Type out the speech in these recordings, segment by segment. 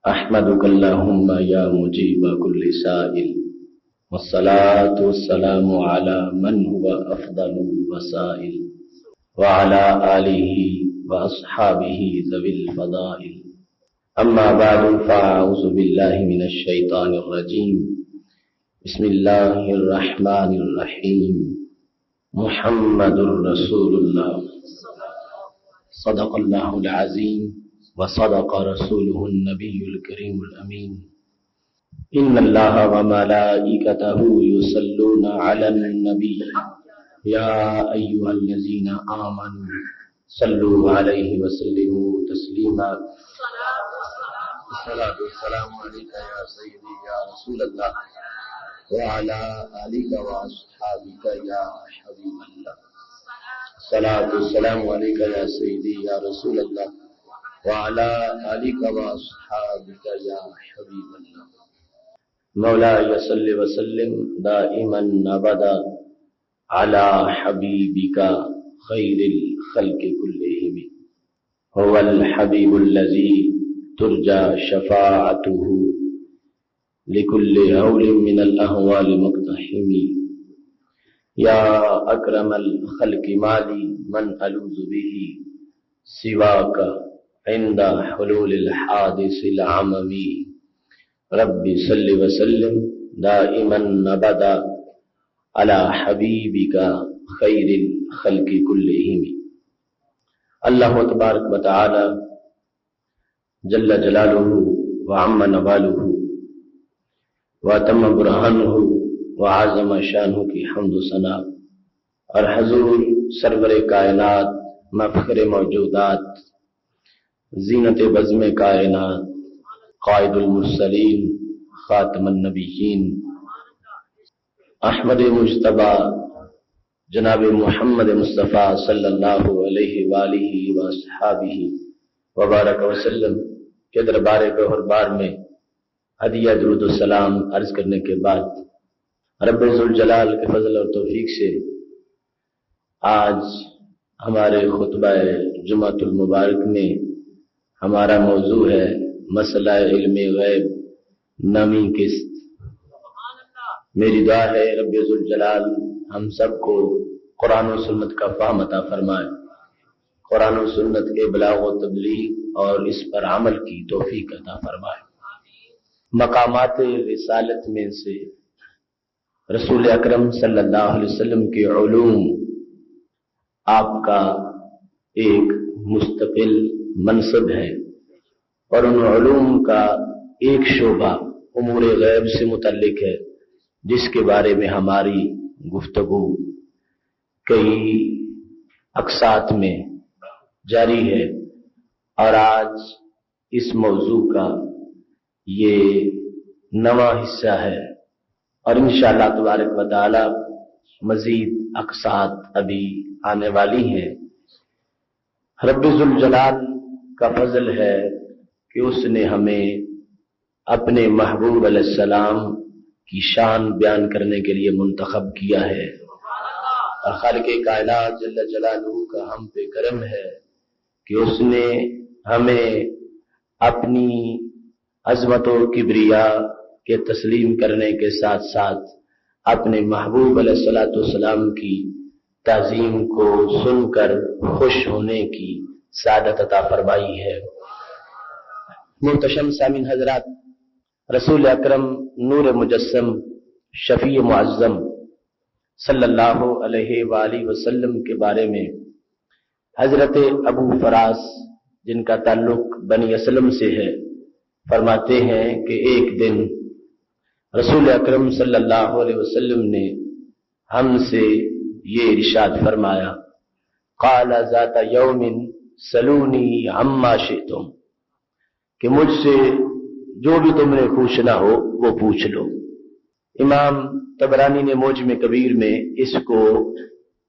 احمدک اللہم یا مجیب کل سائل والصلاة والسلام علی من هو افضل الوسائل وعلى آلہ واصحابہ ذوی الفضائل اما بعد فاعوذ باللہ من الشیطان الرجیم بسم اللہ الرحمن الرحیم محمد رسول اللہ صدق اللہ العظیم وصدق رسوله النبي الكريم الأمين إن الله وملائكته يصلون على النبي يا أيها الذين آمنوا صلوا عليه وسلموا تسليما الصلاة والسلام عليك يا سيدي يا رسول الله وعلى آلك وأصحابك يا حبيب الله الصلاة والسلام عليك يا سيدي يا رسول الله وعلى آلك وأصحابك يا حبيب الله مولاي صل وسلم دائما أبدا على حبيبك خير الخلق كلهم هو الحبيب الذي ترجى شفاعته لكل هول من الأهوال مقتحم يا أكرم الخلق مالي من ألوذ به سواك عند حلول الحادث العممی رب صل وسلم دائما ابدا على حبیبک خیر الخلق کلہم۔ اللہ تبارک و تعالی جل جلالہ وعم نوالہ واتم برہانہ وعظم شانہ کی حمد و ثنا اور حضور سرور کائنات مفخر موجودات زینت بزم کائنات قائد المرسلین خاتم النبیین احمد مجتبی جناب محمد مصطفیٰ صلی اللہ علیہ وآلہ وصحابہ وبارک وسلم کے دربار گوہربار میں ہدیہ درود السلام عرض کرنے کے بعد رب ذوالجلال کے فضل اور توفیق سے آج ہمارے خطبہ جمعۃ المبارک میں ہمارا موضوع ہے مسئلہ علم غیب نامی قسط۔ میری دعا ہے رب ذوالجلال ہم سب کو قرآن و سنت کا فہم عطا فرمائے، قرآن و سنت کے بلاغ و تبلیغ اور اس پر عمل کی توفیق عطا فرمائے۔ مقامات رسالت میں سے رسول اکرم صلی اللہ علیہ وسلم کے علوم آپ کا ایک مستقل منصب ہے، اور ان علوم کا ایک شعبہ امور غیب سے متعلق ہے جس کے بارے میں ہماری گفتگو کئی اقساط میں جاری ہے، اور آج اس موضوع کا یہ نواں حصہ ہے، اور انشاءاللہ تبارک و تعالی مزید اقساط ابھی آنے والی ہیں۔ رب ذوالجلال کا فضل ہے کہ اس نے ہمیں اپنے محبوب علیہ السلام کی شان بیان کرنے کے لیے منتخب کیا ہے، اور خالق کائنات جل جلالہ کا ہم پہ کرم ہے کہ اس نے ہمیں اپنی عظمت و کبریا کے تسلیم کرنے کے ساتھ ساتھ اپنے محبوب علیہ السلام کی تعظیم کو سن کر خوش ہونے کی سعادت عطا فرمائی ہے۔ محتشم سامعین حضرات، رسول اکرم نور مجسم شفیع معظم صلی اللہ علیہ وآلہ وسلم کے بارے میں حضرت ابو فراس جن کا تعلق بنی اسلم سے ہے فرماتے ہیں کہ ایک دن رسول اکرم صلی اللہ علیہ وسلم نے ہم سے یہ ارشاد فرمایا، قال ذات یوم سلونی عما شئتم، کہ مجھ سے جو بھی تم نے پوچھنا ہو وہ پوچھ لو۔ امام طبرانی نے معجم کبیر میں اس کو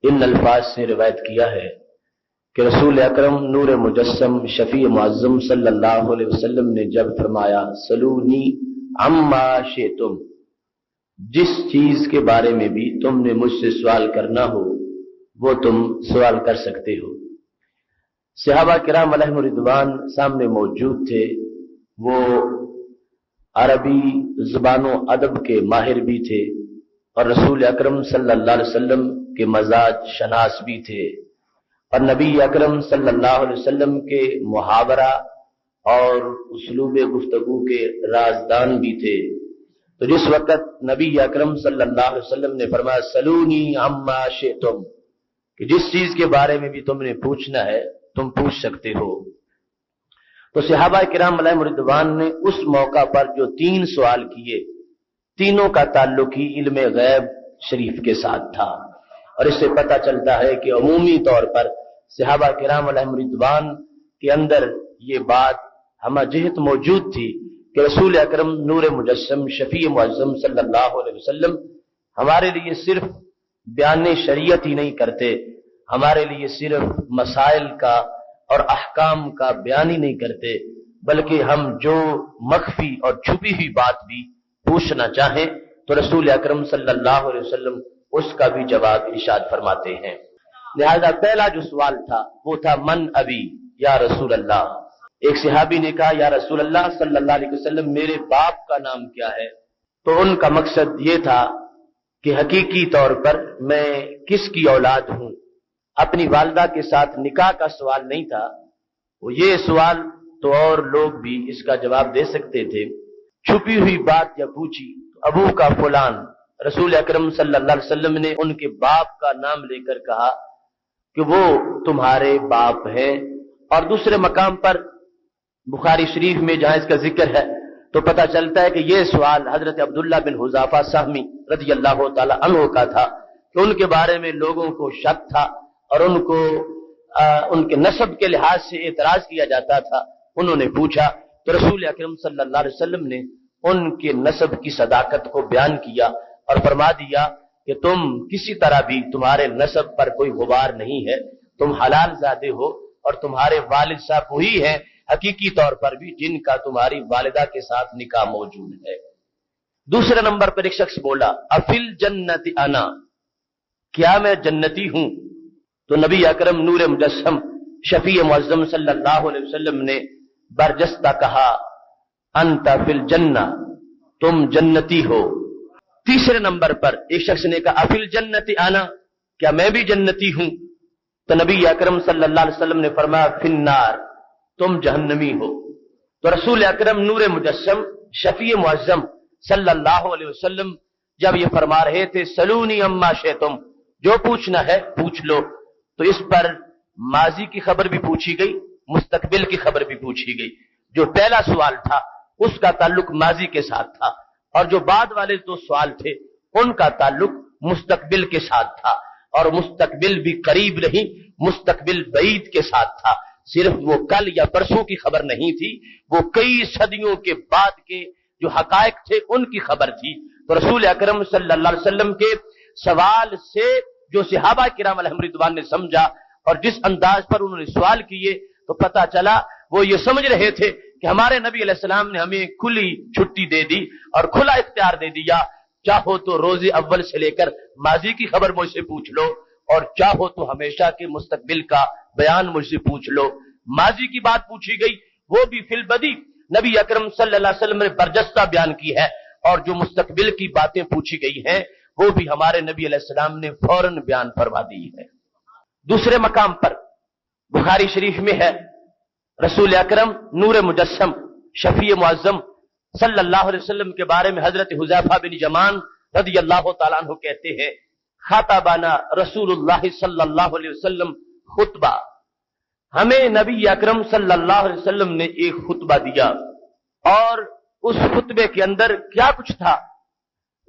ان الفاظ سے روایت کیا ہے کہ رسول اکرم نور مجسم شفیع معظم صلی اللہ علیہ وسلم نے جب فرمایا سلونی عما شئتم، جس چیز کے بارے میں بھی تم نے مجھ سے سوال کرنا ہو وہ تم سوال کر سکتے ہو۔ صحابہ کرام علیہم رضوان سامنے موجود تھے، وہ عربی زبان و ادب کے ماہر بھی تھے اور رسول اکرم صلی اللہ علیہ وسلم کے مزاج شناس بھی تھے اور نبی اکرم صلی اللہ علیہ وسلم کے محاورہ اور اسلوب گفتگو کے رازدان بھی تھے۔ تو جس وقت نبی اکرم صلی اللہ علیہ وسلم نے فرمایا سلونی عما شئتم، کہ جس چیز کے بارے میں بھی تم نے پوچھنا ہے تم پوچھ سکتے ہو، تو صحابہ کرام علیہم رضوان نے اس موقع پر جو 3 سوال کیے، تینوں کا تعلق ہی علم غیب شریف کے ساتھ تھا۔ اور اس سے پتہ چلتا ہے کہ عمومی طور پر صحابہ کرام علیہم رضوان کے اندر یہ بات ہمہ جہت موجود تھی کہ رسول اکرم نور مجسم شفیع معظم صلی اللہ علیہ وسلم ہمارے لیے صرف بیان شریعت ہی نہیں کرتے، ہمارے لیے صرف مسائل کا اور احکام کا بیان ہی نہیں کرتے، بلکہ ہم جو مخفی اور چھپی ہوئی بات بھی پوچھنا چاہیں تو رسول اکرم صلی اللہ علیہ وسلم اس کا بھی جواب ارشاد فرماتے ہیں۔ لہذا پہلا جو سوال تھا وہ تھا من ابی یا رسول اللہ۔ ایک صحابی نے کہا یا رسول اللہ صلی اللہ علیہ وسلم میرے باپ کا نام کیا ہے؟ تو ان کا مقصد یہ تھا کہ حقیقی طور پر میں کس کی اولاد ہوں، اپنی والدہ کے ساتھ نکاح کا سوال نہیں تھا۔ وہ یہ سوال تو اور لوگ بھی اس کا جواب دے سکتے تھے، چھپی ہوئی بات یا پوچھی ابو کا فلان، رسول اکرم صلی اللہ علیہ وسلم نے ان کے باپ کا نام لے کر کہا کہ وہ تمہارے باپ ہیں۔ اور دوسرے مقام پر بخاری شریف میں جہاں اس کا ذکر ہے تو پتہ چلتا ہے کہ یہ سوال حضرت عبداللہ بن حذافہ سہمی رضی اللہ تعالی عنہ کا تھا کہ ان کے بارے میں لوگوں کو شک تھا اور ان کو ان کے نسب کے لحاظ سے اعتراض کیا جاتا تھا۔ انہوں نے پوچھا تو رسول اکرم صلی اللہ علیہ وسلم نے ان کے نسب کی صداقت کو بیان کیا اور فرما دیا کہ تم کسی طرح بھی تمہارے نسب پر کوئی غبار نہیں ہے، تم حلال زادے ہو اور تمہارے والد صاحب وہی ہیں حقیقی طور پر بھی جن کا تمہاری والدہ کے ساتھ نکاح موجود ہے۔ دوسرے نمبر پر ایک شخص بولا افل جنت انا، کیا میں جنتی ہوں؟ تو نبی اکرم نور مجسم شفیع معظم صلی اللہ علیہ وسلم نے برجستہ کہا انت فی الجنہ، تم جنتی ہو۔ تیسرے نمبر پر ایک شخص نے کہا افل جنت انا، کیا میں بھی جنتی ہوں؟ تو نبی اکرم صلی اللہ علیہ وسلم نے فرمایا فی النار، تم جہنمی ہو۔ تو رسول اکرم نور مجسم شفیع معظم صلی اللہ علیہ وسلم جب یہ فرما رہے تھے سلونی اما شئتم، جو پوچھنا ہے پوچھ لو، تو اس پر ماضی کی خبر بھی پوچھی گئی، مستقبل کی خبر بھی پوچھی گئی۔ جو پہلا سوال تھا اس کا تعلق ماضی کے ساتھ تھا اور جو بعد والے 2 سوال تھے ان کا تعلق مستقبل کے ساتھ تھا، اور مستقبل بھی قریب نہیں، مستقبل بعید کے ساتھ تھا۔ صرف وہ کل یا پرسوں کی خبر نہیں تھی، وہ کئی صدیوں کے بعد کے جو حقائق تھے ان کی خبر تھی۔ تو رسول اکرم صلی اللہ علیہ وسلم کے سوال سے جو صحابہ کرام علیہم رضوان نے سمجھا اور جس انداز پر انہوں نے سوال کیے تو پتہ چلا وہ یہ سمجھ رہے تھے کہ ہمارے نبی علیہ السلام نے ہمیں کھلی چھٹی دے دی اور کھلا اختیار دے دیا، چاہو تو روز اول سے لے کر ماضی کی خبر مجھ سے پوچھ لو اور چاہو تو ہمیشہ کے مستقبل کا بیان مجھ سے پوچھ لو۔ ماضی کی بات پوچھی گئی وہ بھی فی البدی نبی اکرم صلی اللہ علیہ وسلم نے برجستہ بیان کی ہے، اور جو مستقبل کی باتیں پوچھی گئی ہیں وہ بھی ہمارے نبی علیہ السلام نے فوراً بیان فرما دی ہے۔ دوسرے مقام پر بخاری شریف میں ہے رسول اکرم نور مجسم شفیع معظم صلی اللہ علیہ وسلم کے بارے میں حضرت حذیفہ بن یمان رضی اللہ تعالیٰ عنہ کہتے ہیں خطبنا رسول اللہ صلی اللہ علیہ وسلم خطبہ، ہمیں نبی اکرم صلی اللہ علیہ وسلم نے ایک خطبہ دیا، اور اس خطبے کے اندر کیا کچھ تھا؟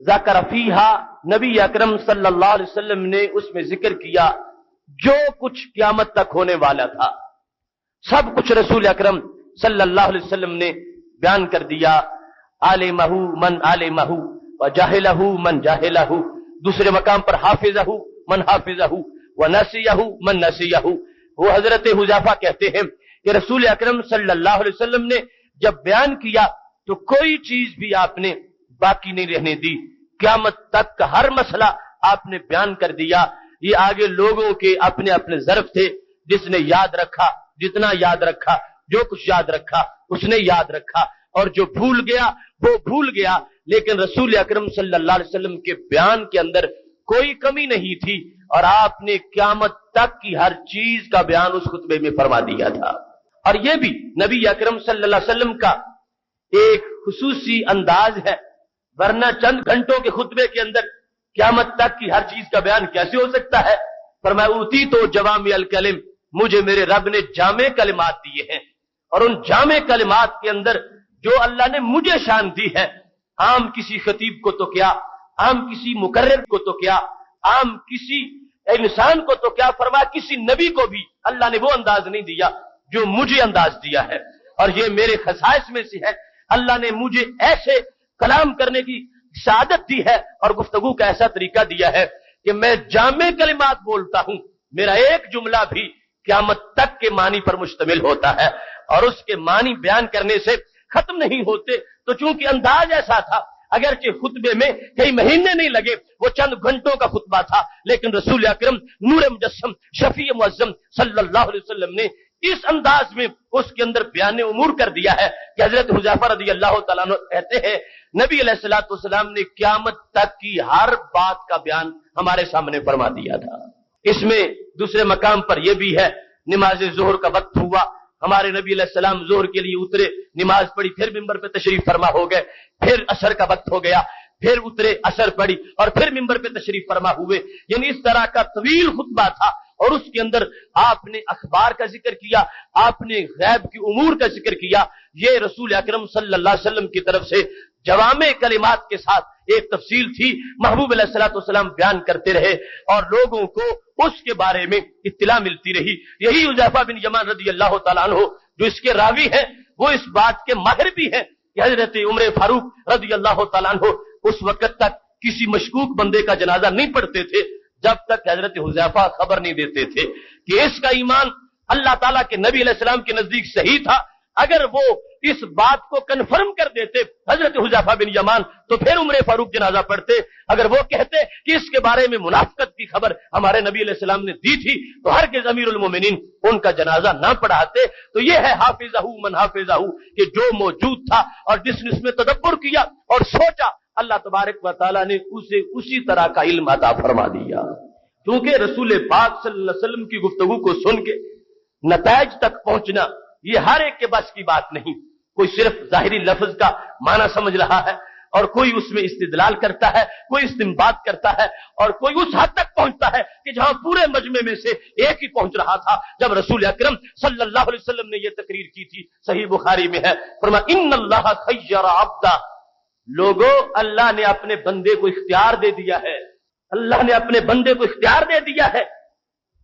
ذکر فیہا، نبی اکرم صلی اللہ علیہ وسلم نے اس میں ذکر کیا جو کچھ قیامت تک ہونے والا تھا، سب کچھ رسول اکرم صلی اللہ علیہ وسلم نے بیان کر دیا۔ عالمہ من عالمہ وجاہلہ من جاہلہ، دوسرے مقام پر حافظہ من حافظہ ونسیہ من نسیہ۔ وہ حضرت حذیفہ کہتے ہیں کہ رسول اکرم صلی اللہ علیہ وسلم نے جب بیان کیا تو کوئی چیز بھی آپ نے باقی نہیں رہنے دی، قیامت تک کا ہر مسئلہ آپ نے بیان کر دیا۔ یہ آگے لوگوں کے اپنے اپنے ظرف تھے، جس نے یاد رکھا جتنا یاد رکھا، جو کچھ یاد رکھا اس نے یاد رکھا، اور جو بھول گیا وہ بھول گیا، لیکن رسول اکرم صلی اللہ علیہ وسلم کے بیان کے اندر کوئی کمی نہیں تھی، اور آپ نے قیامت تک کی ہر چیز کا بیان اس خطبے میں فرما دیا تھا۔ اور یہ بھی نبی اکرم صلی اللہ علیہ وسلم کا ایک خصوصی انداز ہے، ورنہ چند گھنٹوں کے خطبے کے اندر قیامت تک کی ہر چیز کا بیان کیسے ہو سکتا ہے؟ فرمایا اوتی تو جوامع الکلم، مجھے میرے رب نے جامع کلمات دیے ہیں، اور ان جامع کلمات کے اندر جو اللہ نے مجھے شان دی ہے، عام کسی خطیب کو تو کیا، عام کسی مقرر کو تو کیا، عام کسی انسان کو تو کیا، فرمایا کسی نبی کو بھی اللہ نے وہ انداز نہیں دیا جو مجھے انداز دیا ہے، اور یہ میرے خصائص میں سے ہے۔ اللہ نے مجھے ایسے کلام کرنے کی سعادت دی ہے اور گفتگو کا ایسا طریقہ دیا ہے کہ میں جامع کلمات بولتا ہوں، میرا ایک جملہ بھی قیامت تک کے معنی پر مشتمل ہوتا ہے، اور اس کے معنی بیان کرنے سے ختم نہیں ہوتے۔ تو چونکہ انداز ایسا تھا، اگرچہ خطبے میں کئی مہینے نہیں لگے، وہ چند گھنٹوں کا خطبہ تھا، لیکن رسول اکرم نور مجسم شفیع معظم صلی اللہ علیہ وسلم نے اس انداز میں اس کے اندر بیان امور کر دیا ہے کہ حضرت حذیفہ رضی اللہ تعالیٰ عنہ کہتے ہیں نبی علیہ الصلوۃ والسلام نے قیامت تک کی ہر بات کا بیان ہمارے سامنے فرما دیا تھا۔ اس میں دوسرے مقام پر یہ بھی ہے، نماز ظہر کا وقت ہوا، ہمارے نبی علیہ السلام ظہر کے لیے اترے، نماز پڑھی، پھر ممبر پہ تشریف فرما ہو گئے، پھر عصر کا وقت ہو گیا، پھر اترے، عصر پڑھی، اور پھر ممبر پہ تشریف فرما ہوئے، یعنی اس طرح کا طویل خطبہ تھا، اور اس کے اندر آپ نے اخبار کا ذکر کیا، آپ نے غیب کی امور کا ذکر کیا۔ یہ رسول اکرم صلی اللہ علیہ وسلم کی طرف سے جوامع کلمات کے ساتھ ایک تفصیل تھی، محبوب علیہ الصلوۃ والسلام بیان کرتے رہے اور لوگوں کو اس کے بارے میں اطلاع ملتی رہی۔ یہی حذیفہ بن یمان رضی اللہ تعالیٰ عنہ جو اس کے راوی ہیں، وہ اس بات کے ماہر بھی ہیں کہ حضرت عمر فاروق رضی اللہ تعالیٰ عنہ اس وقت تک کسی مشکوک بندے کا جنازہ نہیں پڑھتے تھے جب تک حضرت حذیفہ خبر نہیں دیتے تھے کہ اس کا ایمان اللہ تعالیٰ کے نبی علیہ السلام کے نزدیک صحیح تھا۔ اگر وہ اس بات کو کنفرم کر دیتے حضرت حذیفہ بن یمان تو پھر عمر فاروق جنازہ پڑھتے، اگر وہ کہتے کہ اس کے بارے میں منافقت کی خبر ہمارے نبی علیہ السلام نے دی تھی تو ہرگز امیر المومنین ان کا جنازہ نہ پڑھاتے۔ تو یہ ہے حافظہ من حافظہ، کہ جو موجود تھا اور جس نے اس میں تدبر کیا اور سوچا، اللہ تبارک و تعالیٰ نے اسے اسی طرح کا علم عطا فرما دیا۔ کیونکہ رسول پاک صلی اللہ علیہ وسلم کی گفتگو کو سن کے نتائج تک پہنچنا یہ ہر ایک کے بس کی بات نہیں۔ کوئی صرف ظاہری لفظ کا معنی سمجھ رہا ہے اور کوئی اس میں استدلال کرتا ہے، کوئی استنباط کرتا ہے، اور کوئی اس حد تک پہنچتا ہے کہ جہاں پورے مجمع میں سے ایک ہی پہنچ رہا تھا جب رسول اکرم صلی اللہ علیہ وسلم نے یہ تقریر کی تھی۔ صحیح بخاری میں ہے، فرمایا ان اللہ خیر عبدا، لوگوں اللہ نے اپنے بندے کو اختیار دے دیا ہے، اللہ نے اپنے بندے کو اختیار دے دیا ہے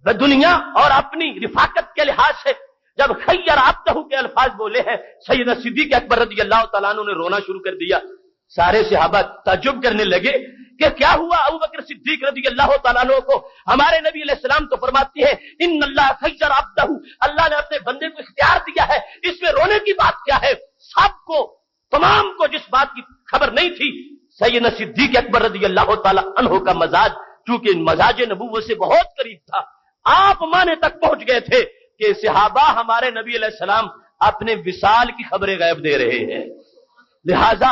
دنیا اور اپنی رفاقت کے لحاظ سے۔ جب خیر عبدہ کے الفاظ بولے ہیں، سیدنا صدیق اکبر رضی اللہ تعالیٰ عنہ نے رونا شروع کر دیا۔ سارے صحابہ تعجب کرنے لگے کہ کیا ہوا؟ ابو بکر صدیق رضی اللہ تعالیٰ عنہ کو ہمارے نبی علیہ السلام تو فرماتے ہیں ان اللہ خیر عبدہ، اللہ نے اپنے بندے کو اختیار دیا ہے، اس میں رونے کی بات کیا ہے؟ سب کو، تمام کو جس بات کی خبر نہیں تھی، سیدنا صدیق اکبر رضی اللہ تعالیٰ عنہ کا مزاج چونکہ مزاج نبوت سے بہت قریب تھا، آپ مانے تک پہنچ گئے تھے کہ صحابہ ہمارے نبی علیہ السلام اپنے وصال کی خبریں غیب دے رہے ہیں، لہذا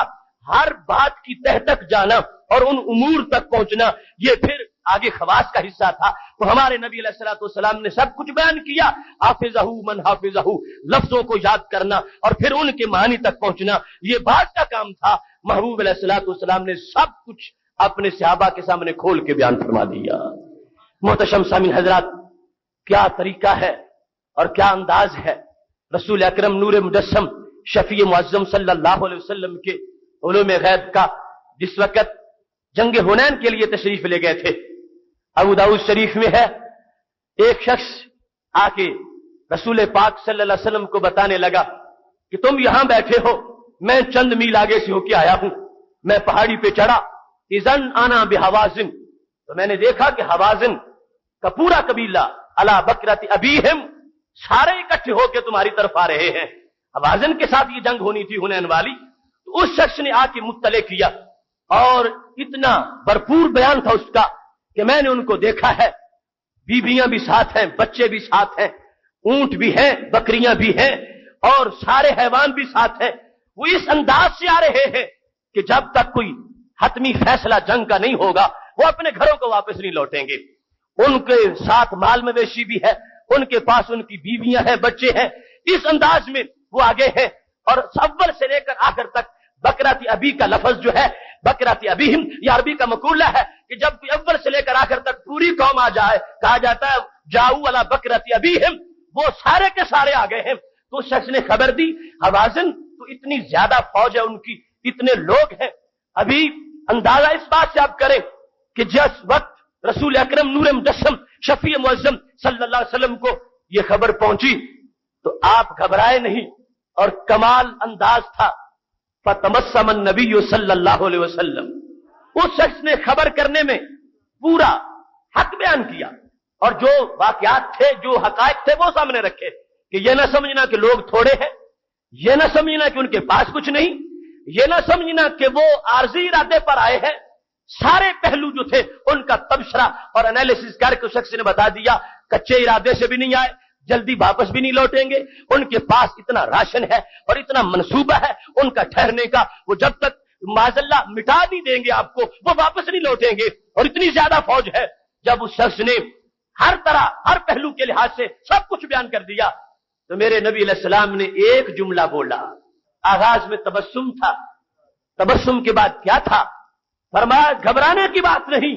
ہر بات کی تہ تک جانا اور ان امور تک پہنچنا یہ پھر آگے خواص کا حصہ تھا۔ تو ہمارے نبی علیہ الصلوۃ والسلام نے سب کچھ بیان کیا، حافظہ من حافظہ، لفظوں کو یاد کرنا اور پھر ان کے معنی تک پہنچنا یہ بات کا کام تھا۔ محبوب علیہ الصلوۃ والسلام نے سب کچھ اپنے صحابہ کے سامنے کھول کے بیان فرما دیا۔ محتشم سامعین حضرات، کیا طریقہ ہے اور کیا انداز ہے رسول اکرم نور مجسم شفیع معظم صلی اللہ علیہ وسلم کے علوم غیب کا۔ جس وقت جنگ حنین کے لیے تشریف لے گئے تھے، ابو داؤد شریف میں ہے، ایک شخص آ کے رسول پاک صلی اللہ علیہ وسلم کو بتانے لگا کہ تم یہاں بیٹھے ہو، میں چند میل آگے سے ہو کے آیا ہوں، میں پہاڑی پہ چڑھا، اذن انا بحوازن، تو میں نے دیکھا کہ حوازن کا پورا قبیلہ علی بکرۃ ابیہم سارے اکٹھے ہو کے تمہاری طرف آ رہے ہیں۔ حوازن کے ساتھ یہ جنگ ہونی تھی حنین والی۔ تو اس شخص نے آ کے مطلع کیا اور اتنا بھرپور بیان تھا اس کا کہ میں نے ان کو دیکھا ہے، بیویاں بھی ساتھ ہیں، بچے بھی ساتھ ہیں، اونٹ بھی ہیں، بکریاں بھی ہیں اور سارے حیوان بھی ساتھ ہیں، وہ اس انداز سے آ رہے ہیں کہ جب تک کوئی حتمی فیصلہ جنگ کا نہیں ہوگا وہ اپنے گھروں کو واپس نہیں لوٹیں گے. ان کے ساتھ مال مویشی بھی ہے, ان کے پاس ان کی بیویاں ہیں, بچے ہیں. اس انداز میں وہ آگے ہیں. اور اول سے لے کر آخر تک بکرات ابی کا لفظ جو ہے, بکرات ابیہم, یہ عربی کا مقولہ ہے کہ جب کوئی اول سے لے کر آخر تک پوری قوم آ جائے, کہا جاتا ہے جاؤ علی بکرات ابیہم, وہ سارے کے سارے آ گئے ہیں. تو شخص نے خبر دی, حوازن تو اتنی زیادہ فوج ہے ان کی, اتنے لوگ ہیں. ابھی اندازہ اس بات سے آپ کریں کہ جس وقت رسول اکرم نور مجسم شفیع معظم صلی اللہ علیہ وسلم کو یہ خبر پہنچی تو آپ گھبرائے نہیں, اور کمال انداز تھا. فتبسم النبی صلی اللہ علیہ وسلم, اس شخص نے خبر کرنے میں پورا حق بیان کیا, اور جو واقعات تھے, جو حقائق تھے, وہ سامنے رکھے کہ یہ نہ سمجھنا کہ لوگ تھوڑے ہیں, یہ نہ سمجھنا کہ ان کے پاس کچھ نہیں, یہ نہ سمجھنا کہ وہ عارضی ارادے پر آئے ہیں. سارے پہلو جو تھے ان کا تبصرہ اور انالیسس کر کے اس شخص نے بتا دیا, کچے ارادے سے بھی نہیں آئے, جلدی واپس بھی نہیں لوٹیں گے. ان کے پاس اتنا راشن ہے اور اتنا منصوبہ ہے ان کا ٹھہرنے کا, وہ جب تک معاذ اللہ مٹا نہیں دیں گے آپ کو وہ واپس نہیں لوٹیں گے. اور اتنی زیادہ فوج ہے. جب اس شخص نے ہر طرح ہر پہلو کے لحاظ سے سب کچھ بیان کر دیا تو میرے نبی علیہ السلام نے ایک جملہ بولا. آغاز میں تبسم تھا, تبسم کے بعد کیا تھا؟ فرمایا گھبرانے کی بات نہیں,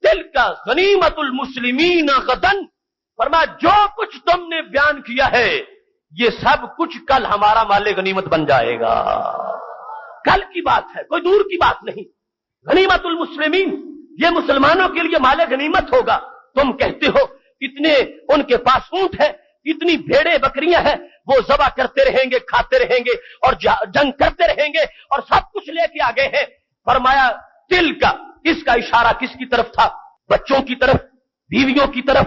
تلک غنیمت المسلمین غدن, فرمایا جو کچھ تم نے بیان کیا ہے یہ سب کچھ کل ہمارا مال غنیمت بن جائے گا. کل کی بات ہے, کوئی دور کی بات نہیں. غنیمت المسلمین, یہ مسلمانوں کے لیے مال غنیمت ہوگا. تم کہتے ہو اتنے ان کے پاس اونٹ ہے, اتنی بھیڑیں بکریاں ہیں, وہ ذبح کرتے رہیں گے, کھاتے رہیں گے اور جنگ کرتے رہیں گے اور سب کچھ لے کے آگے ہیں. فرمایا دل کا, اس کا اشارہ کس کی طرف تھا؟ بچوں کی طرف, بیویوں کی طرف,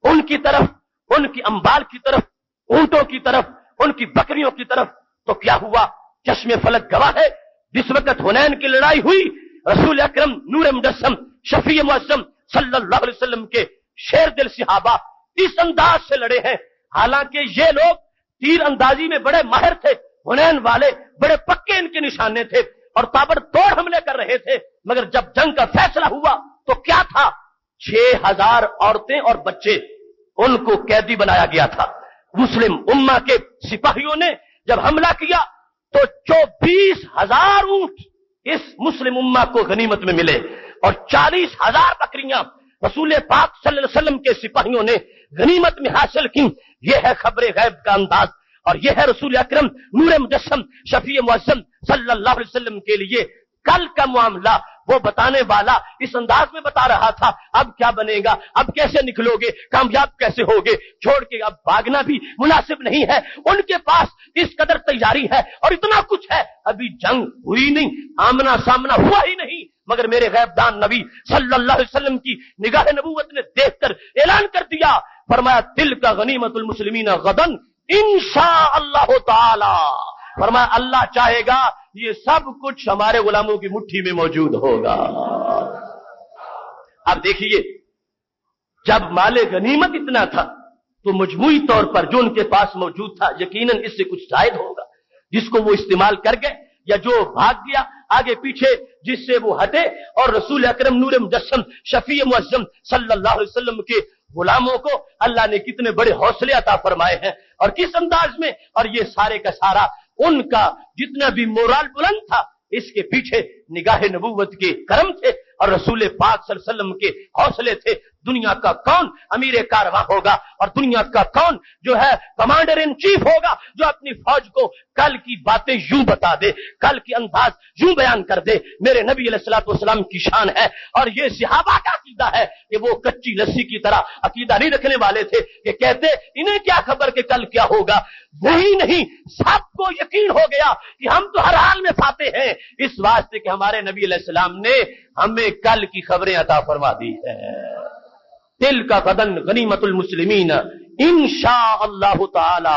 ان کی طرف, ان کی اموال کی طرف, اونٹوں کی طرف, ان کی بکریوں کی طرف. تو کیا ہوا؟ چشم فلک گواہ ہے, جس وقت حنین کی لڑائی ہوئی رسول اکرم نور مجسم شفیع معظم صلی اللہ علیہ وسلم کے شیر دل صحابہ اس انداز سے لڑے ہیں. حالانکہ یہ لوگ تیر اندازی میں بڑے ماہر تھے, حنین والے بڑے پکے ان کے نشانے تھے اور تابڑ توڑ حملے کر رہے تھے. مگر جب جنگ کا فیصلہ ہوا تو کیا تھا؟ 6000 عورتیں اور بچے ان کو قیدی بنایا گیا تھا. مسلم امہ کے سپاہیوں نے جب حملہ کیا تو 24,000 اونٹ اس مسلم امہ کو غنیمت میں ملے اور 40,000 بکریاں رسول پاک صلی اللہ علیہ وسلم کے سپاہیوں نے غنیمت میں حاصل کی. یہ ہے خبر غیب کا انداز, اور یہ ہے رسول اکرم نور مجسم شفیع معظم صلی اللہ علیہ وسلم کے لیے کل کا معاملہ وہ بتانے والا اس انداز میں بتا رہا تھا. اب کیا بنے گا, اب کیسے نکلو گے, کامیاب کیسے ہوگے, چھوڑ کے اب بھاگنا بھی مناسب نہیں ہے. ان کے پاس اس قدر تیاری ہے اور اتنا کچھ ہے, ابھی جنگ ہوئی نہیں, آمنا سامنا ہوا ہی نہیں, مگر میرے غیب دان نبی صلی اللہ علیہ وسلم کی نگاہ نبوت نے دیکھ کر اعلان کر دیا. فرمایا دل کا غنیمت المسلمین غدن انشاء اللہ تعالی, فرمایا اللہ چاہے گا یہ سب کچھ ہمارے غلاموں کی مٹھی میں موجود ہوگا. اب دیکھیے, جب مال غنیمت اتنا تھا تو مجموعی طور پر جو ان کے پاس موجود تھا یقیناً اس سے کچھ زائد ہوگا, جس کو وہ استعمال کر گئے یا جو بھاگ گیا آگے پیچھے جس سے وہ ہٹے. اور رسول اکرم نور مجسم شفیع معظم صلی اللہ علیہ وسلم کے غلاموں کو اللہ نے کتنے بڑے حوصلے عطا فرمائے ہیں اور کس انداز میں. اور یہ سارے کا سارا ان کا جتنا بھی مورال بلند تھا اس کے پیچھے نگاہ نبوت کے کرم تھے اور رسول پاک صلی اللہ علیہ وسلم کے حوصلے تھے. دنیا کا کون امیر کارواں ہوگا اور دنیا کا کون جو ہے کمانڈر ان چیف ہوگا جو اپنی فوج کو کل کی باتیں یوں بتا دے, کل کی انداز یوں بیان کر دے. میرے نبی علیہ الصلوۃ والسلام کی شان ہے اور یہ صحابہ کا عقیدہ ہے کہ وہ کچی لسی کی طرح عقیدہ نہیں رکھنے والے تھے کہ کہتے انہیں کیا خبر کہ کل کیا ہوگا. وہی نہیں, سب کو یقین ہو گیا کہ ہم تو ہر حال میں فاتح ہیں, اس واسطے کہ ہمارے نبی علیہ السلام نے ہمیں کل کی خبریں عطا فرما دی ہیں. دل کا غدن غنیمت المسلمین انشاء اللہ تعالی,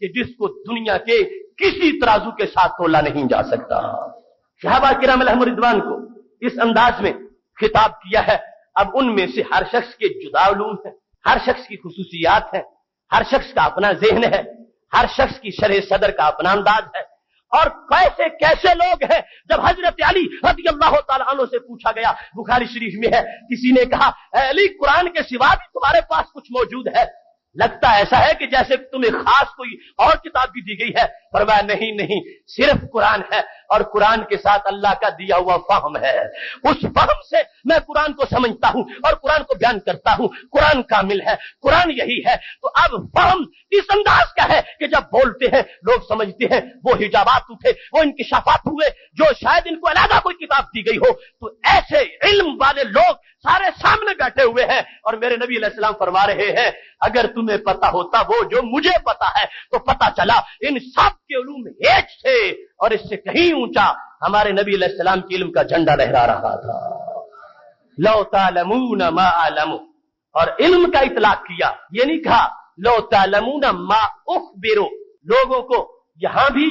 کہ جس کو دنیا کے کسی ترازو کے ساتھ تولا نہیں جا سکتا۔ صحابہ کرام علیہم رضوان کو اس انداز میں خطاب کیا ہے۔ اب ان میں سے ہر شخص کے جدا علوم ہیں، ہر شخص کی خصوصیات ہیں، ہر شخص کا اپنا ذہن ہے، ہر شخص کی شرح صدر کا اپنا انداز ہے، اور کیسے کیسے لوگ ہیں۔ جب حضرت علی رضی اللہ تعالیٰ عنہ سے پوچھا گیا، بخاری شریف میں ہے، کسی نے کہا اے علی قرآن کے سوا بھی تمہارے پاس کچھ موجود ہے؟ لگتا ایسا ہے کہ جیسے تمہیں خاص کوئی اور کتاب بھی دی گئی ہے۔ فرمایا نہیں نہیں، صرف قرآن ہے، اور قرآن کے ساتھ اللہ کا دیا ہوا فہم ہے۔ اس فہم سے میں قرآن کو سمجھتا ہوں اور قرآن کو بیان کرتا ہوں۔ قرآن کامل ہے، قرآن یہی ہے۔ تو اب فہم اس انداز کا ہے کہ جب بولتے ہیں لوگ سمجھتے ہیں، وہ حجابات اٹھے، وہ انکشافات ہوئے جو شاید ان کو علیحدہ کوئی کتاب دی گئی ہو۔ تو ایسے علم والے لوگ سارے سامنے بیٹھے ہوئے ہیں، اور میرے نبی علیہ السلام فرما رہے ہیں اگر تمہیں پتا ہوتا وہ جو مجھے پتا ہے تو پتا چلا ان سب کے علوم ایک تھے، اور اس سے کہیں اونچا ہمارے نبی علیہ السلام کے علم کا جھنڈا لہرا رہا تھا۔ لو تعلمون ما اعلم، اور علم کا اطلاق کیا، یہ نہیں کہا لو تعلمون ما اخبر۔ لوگوں کو یہاں بھی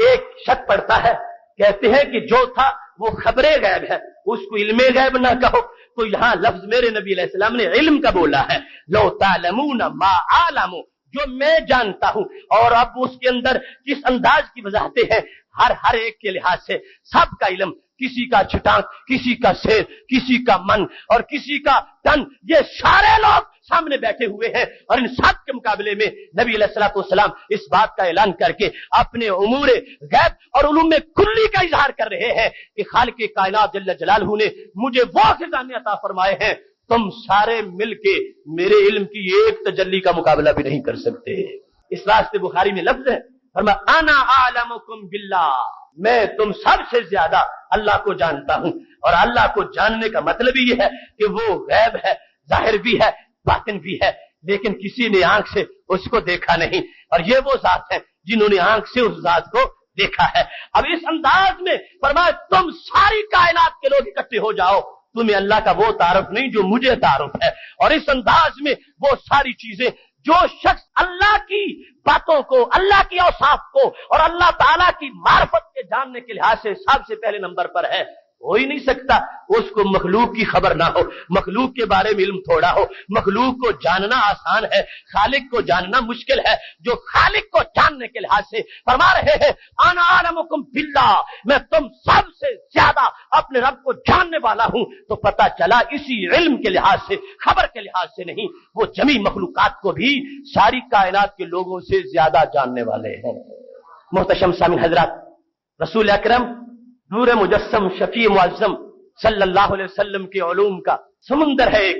ایک شک پڑتا ہے، کہتے ہیں کہ جو تھا وہ خبر غیب ہے، اس کو علم غیب نہ کہو۔ تو یہاں لفظ میرے نبی علیہ السلام نے علم کا بولا ہے، لو تعلمون ما اعلم، جو میں جانتا ہوں۔ اور اب اس کے اندر کس انداز کی وضاحتیں ہیں، ہر ایک کے لحاظ سے سب کا علم، کسی کا چھٹانک، کسی کا سیر، کسی کا من اور کسی کا تن، یہ سارے لوگ سامنے بیٹھے ہوئے ہیں، اور ان سب کے مقابلے میں نبی علیہ الصلوۃ والسلام اس بات کا اعلان کر کے اپنے امور غیب اور علوم کلی کا اظہار کر رہے ہیں کہ خالق کائنات جل جلالہ نے مجھے وہ خزانے عطا فرمائے ہیں، تم سارے مل کے میرے علم کی ایک تجلی کا مقابلہ بھی نہیں کر سکتے۔ اس واسطے بخاری میں لفظ ہے، فرمایا انا اعلمکم باللہ، میں تم سب سے زیادہ اللہ کو جانتا ہوں۔ اور اللہ کو جاننے کا مطلب یہ ہے کہ وہ غیب ہے، ظاہر بھی ہے، باطن بھی ہے، لیکن کسی نے آنکھ سے اس کو دیکھا نہیں، اور یہ وہ ذات ہے جنہوں نے آنکھ سے اس ذات کو دیکھا ہے۔ اب اس انداز میں فرمایا تم ساری کائنات کے لوگ اکٹھے ہو جاؤ، تمہیں اللہ کا وہ تعارف نہیں جو مجھے تعارف ہے۔ اور اس انداز میں وہ ساری چیزیں جو شخص اللہ کی باتوں کو، اللہ کی اوصاف کو اور اللہ تعالیٰ کی معرفت کے جاننے کے لحاظ سے سب سے پہلے نمبر پر ہے، ہو ہی نہیں سکتا اس کو مخلوق کی خبر نہ ہو، مخلوق کے بارے میں علم تھوڑا ہو۔ مخلوق کو جاننا آسان ہے، خالق کو جاننا مشکل ہے۔ جو خالق کو جاننے کے لحاظ سے فرما رہے ہیں انا اعلمکم باللہ، میں تم سب سے زیادہ اپنے رب کو جاننے والا ہوں، تو پتہ چلا اسی علم کے لحاظ سے، خبر کے لحاظ سے نہیں، وہ جمی مخلوقات کو بھی ساری کائنات کے لوگوں سے زیادہ جاننے والے ہیں۔ محتشم سامعین حضرات، رسول اکرم نور مجسم شفیع معظم صلی اللہ علیہ وسلم کے علوم کا سمندر ہے ایک۔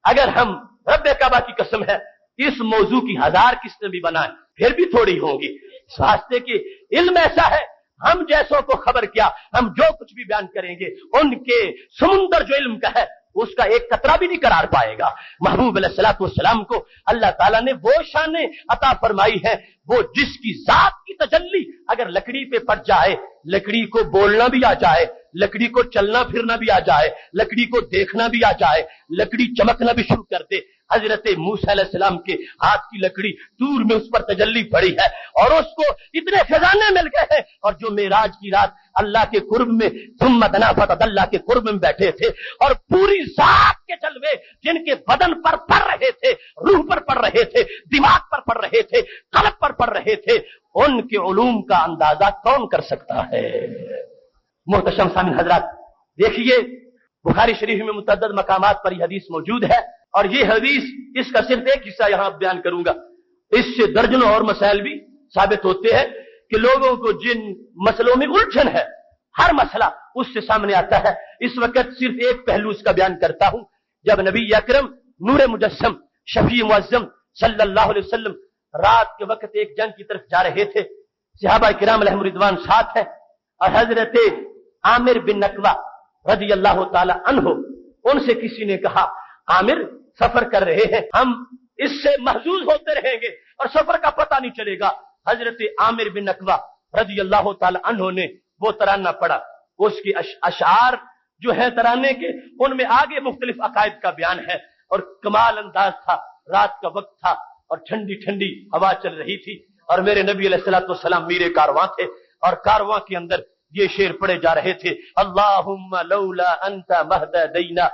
اگر ہم رب کعبہ کی قسم ہے اس موضوع کی 1000 قسطیں بھی بنائیں پھر بھی تھوڑی ہوں گی، اس واسطے کہ علم ایسا ہے، ہم جیسوں کو خبر کیا، ہم جو کچھ بھی بیان کریں گے ان کے سمندر جو علم کا ہے اس کا ایک قطرہ بھی نہیں قرار پائے گا۔ محبوب علیہ الصلوۃ والسلام کو اللہ تعالیٰ نے وہ شانیں عطا فرمائی ہے، وہ جس کی ذات کی تجلی اگر لکڑی پہ پڑ جائے، لکڑی کو بولنا بھی آ جائے، لکڑی کو چلنا پھرنا بھی آ جائے، لکڑی کو دیکھنا بھی آ جائے، لکڑی چمکنا بھی شروع کر دے۔ حضرت موسیٰ علیہ السلام کے ہاتھ کی لکڑی دور میں اس پر تجلی پڑی ہے، اور اس کو اتنے خزانے مل گئے ہیں، اور جو معراج کی رات اللہ کے قرب میں ثم دنا فتدلی کے قرب میں بیٹھے تھے، اور پوری ذات کے جلوے جن کے بدن پر پڑ رہے تھے، روح پر پڑ رہے تھے، دماغ پر پڑ رہے تھے، قلب پر پڑ رہے تھے، ان کے علوم کا اندازہ کون کر سکتا ہے؟ محتشم سامعین حضرات، دیکھیے بخاری شریف میں متعدد مقامات پر یہ حدیث موجود ہے، اور یہ حدیث اس کا صرف ایک حصہ یہاں بیان کروں گا، اس سے درجنوں اور مسائل بھی ثابت ہوتے ہیں کہ لوگوں کو جن مسئلوں میں الجھن ہے، ہر مسئلہ اس سے سامنے آتا ہے۔ اس وقت صرف ایک پہلو اس کا بیان کرتا ہوں۔ جب نبی اکرم نور مجسم شفیع معظم صلی اللہ علیہ وسلم رات کے وقت ایک جنگ کی طرف جا رہے تھے، صحابہ کرام علیہم رضوان ساتھ ہیں، اور حضرت عامر بن نقوہ رضی اللہ تعالی عنہ، ان سے کسی نے کہا عامر سفر کر رہے ہیں، ہم اس سے محظوظ ہوتے رہیں گے اور سفر کا پتہ نہیں چلے گا۔ حضرت عامر بن نقوہ رضی اللہ تعالی عنہ نے وہ ترانہ پڑھا، اس کی اشعار جو ہے ترانے کے، ان میں آگے مختلف عقائد کا بیان ہے، اور کمال انداز تھا، رات کا وقت تھا اور ٹھنڈی ٹھنڈی ہوا چل رہی تھی، اور میرے نبی علیہ الصلوۃ والسلام میرے کارواں تھے اور کارواں کے اندر یہ شعر پڑھے جا رہے تھے، اللہم لولا انت مہدینا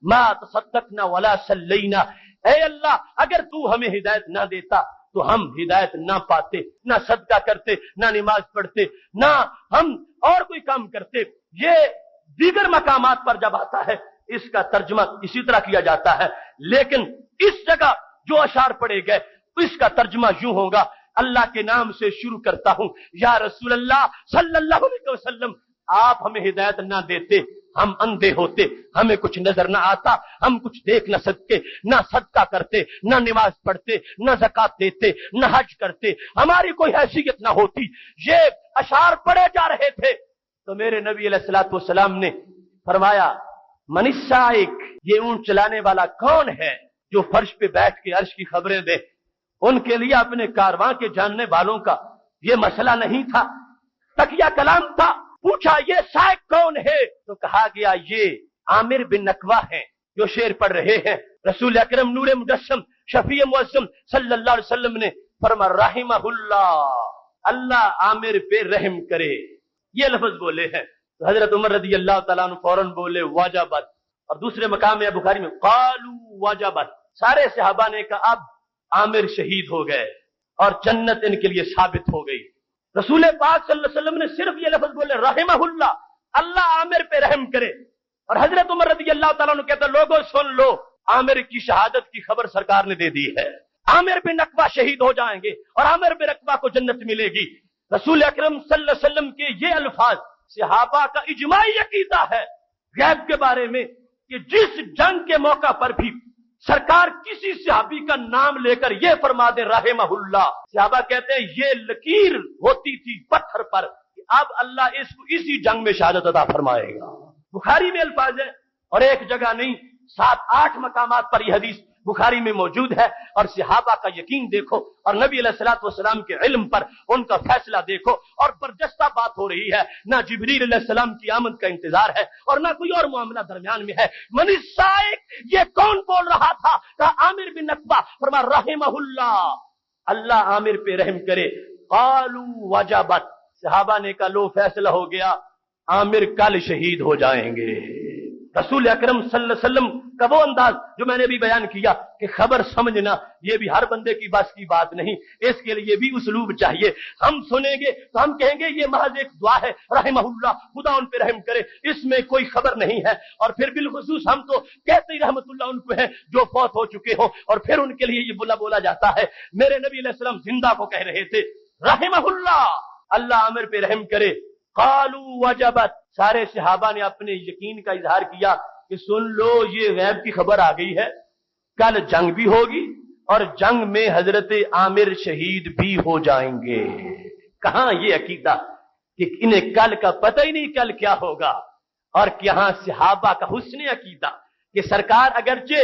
ما تصدقنا ولا صلینا، اے اللہ اگر تو ہمیں ہدایت نہ دیتا تو ہم ہدایت نہ پاتے، نہ صدقہ کرتے، نہ نماز پڑھتے، نہ ہم اور کوئی کام کرتے۔ یہ دیگر مقامات پر جب آتا ہے اس کا ترجمہ اسی طرح کیا جاتا ہے، لیکن اس جگہ جو اشعار پڑے گئے اس کا ترجمہ یوں ہوگا، اللہ کے نام سے شروع کرتا ہوں، یا رسول اللہ صلی اللہ علیہ وسلم آپ ہمیں ہدایت نہ دیتے، ہم اندھے ہوتے، ہمیں کچھ نظر نہ آتا، ہم کچھ دیکھ نہ سکتے، نہ صدقہ کرتے، نہ نماز پڑھتے، نہ زکات دیتے، نہ حج کرتے، ہماری کوئی حیثیت نہ ہوتی۔ یہ اشعار پڑھے جا رہے تھے تو میرے نبی علیہ الصلوۃ والسلام نے فرمایا من السائق، یہ اونٹ چلانے والا کون ہے جو فرش پہ بیٹھ کے عرش کی خبریں دے؟ ان کے لیے اپنے کارواں کے جاننے والوں کا یہ مسئلہ نہیں تھا، تقیہ کلام تھا۔ پوچھا یہ سائق کون ہے تو کہا گیا یہ عامر بن نقوہ ہیں جو شعر پڑھ رہے ہیں۔ رسول اکرم نور مجسم شفیع معظم صلی اللہ علیہ وسلم نے فرمایا رحمہ اللہ، اللہ عامر پہ رحم کرے، یہ لفظ بولے ہیں۔ تو حضرت عمر رضی اللہ تعالیٰ عنہ فوراً بولے واجبت، اور دوسرے مقام میں بخاری میں قالوا واجبت، سارے صحابہ نے کہا اب عامر شہید ہو گئے اور جنت ان کے لیے ثابت ہو گئی۔ رسول پاک صلی اللہ علیہ وسلم نے صرف یہ لفظ بولے رحمہ اللہ، اللہ عامر پہ رحم کرے، اور حضرت عمر رضی اللہ تعالیٰ عنہ کہتے ہیں لوگوں سن لو، عامر کی شہادت کی خبر سرکار نے دے دی ہے، عامر بن نقوہ شہید ہو جائیں گے اور عامر بن نقوہ کو جنت ملے گی۔ رسول اکرم صلی اللہ علیہ وسلم کے یہ الفاظ صحابہ کا اجماعی عقیدہ ہے غیب کے بارے میں کہ جس جنگ کے موقع پر بھی سرکار کسی صحابی کا نام لے کر یہ فرما دے رحمہ اللہ، صحابہ کہتے ہیں یہ لکیر ہوتی تھی پتھر پر کہ اب اللہ اس کو اسی جنگ میں شہادت عطا فرمائے گا۔ بخاری میں الفاظ ہے اور ایک جگہ نہیں 7-8 مقامات پر یہ حدیث بخاری میں موجود ہے، اور صحابہ کا یقین دیکھو اور نبی علیہ الصلوۃ والسلام کے علم پر ان کا فیصلہ دیکھو، اور برجستہ بات ہو رہی ہے، نہ جبریل علیہ السلام کی آمد کا انتظار ہے اور نہ کوئی اور معاملہ درمیان میں ہے۔ من السائق یہ کون بول رہا تھا؟ کہا عامر بن نقوہ، فرمایا رحمہ اللہ، اللہ عامر پہ رحم کرے۔ قالوا وجبت، صحابہ نے کہا لو فیصلہ ہو گیا، عامر کل شہید ہو جائیں گے۔ رسول اکرم صلی اللہ علیہ وسلم کا وہ انداز جو میں نے بھی بیان کیا کہ خبر سمجھنا یہ بھی ہر بندے کی بس کی بات نہیں، اس کے لیے بھی اسلوب چاہیے۔ ہم سنیں گے تو ہم کہیں گے یہ محض ایک دعا ہے رحمہ اللہ، خدا ان پہ رحم کرے، اس میں کوئی خبر نہیں ہے، اور پھر بالخصوص ہم تو کہتے ہی رحمت اللہ ان کو ہے جو فوت ہو چکے ہو، اور پھر ان کے لیے یہ بولا جاتا ہے۔ میرے نبی علیہ السلام زندہ کو کہہ رہے تھے رحمہ اللہ، اللہ عامر پہ رحم کرے۔ قالوا وجبت، سارے صحابہ نے اپنے یقین کا اظہار کیا کہ سن لو یہ غیب کی خبر آ گئی ہے، کل جنگ بھی ہوگی اور جنگ میں حضرت عامر شہید بھی ہو جائیں گے۔ کہاں یہ عقیدہ کہ انہیں کل کا پتہ ہی نہیں کل کیا ہوگا، اور کہاں صحابہ کا حسن عقیدہ کہ سرکار اگرچہ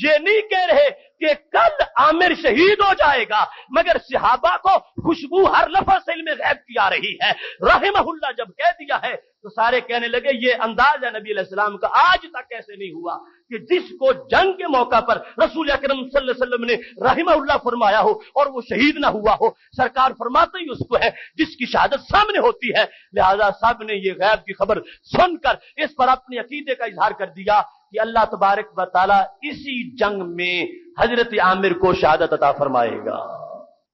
یہ نہیں کہہ رہے کہ کل عامر شہید ہو جائے گا، مگر صحابہ کو خوشبو ہر لفظ سے علم غیب کی آ رہی ہے۔ رحمہ اللہ جب کہہ دیا ہے تو سارے کہنے لگے یہ انداز ہے نبی علیہ السلام کا، آج تک ایسے نہیں ہوا کہ جس کو جنگ کے موقع پر رسول اکرم صلی اللہ علیہ وسلم نے رحمہ اللہ فرمایا ہو اور وہ شہید نہ ہوا ہو۔ سرکار فرماتے ہی اس کو ہے جس کی شہادت سامنے ہوتی ہے، لہذا سب نے یہ غیب کی خبر سن کر اس پر اپنے عقیدے کا اظہار کر دیا کہ اللہ تبارک و تعالیٰ اسی جنگ میں حضرت عامر کو شہادت عطا فرمائے گا۔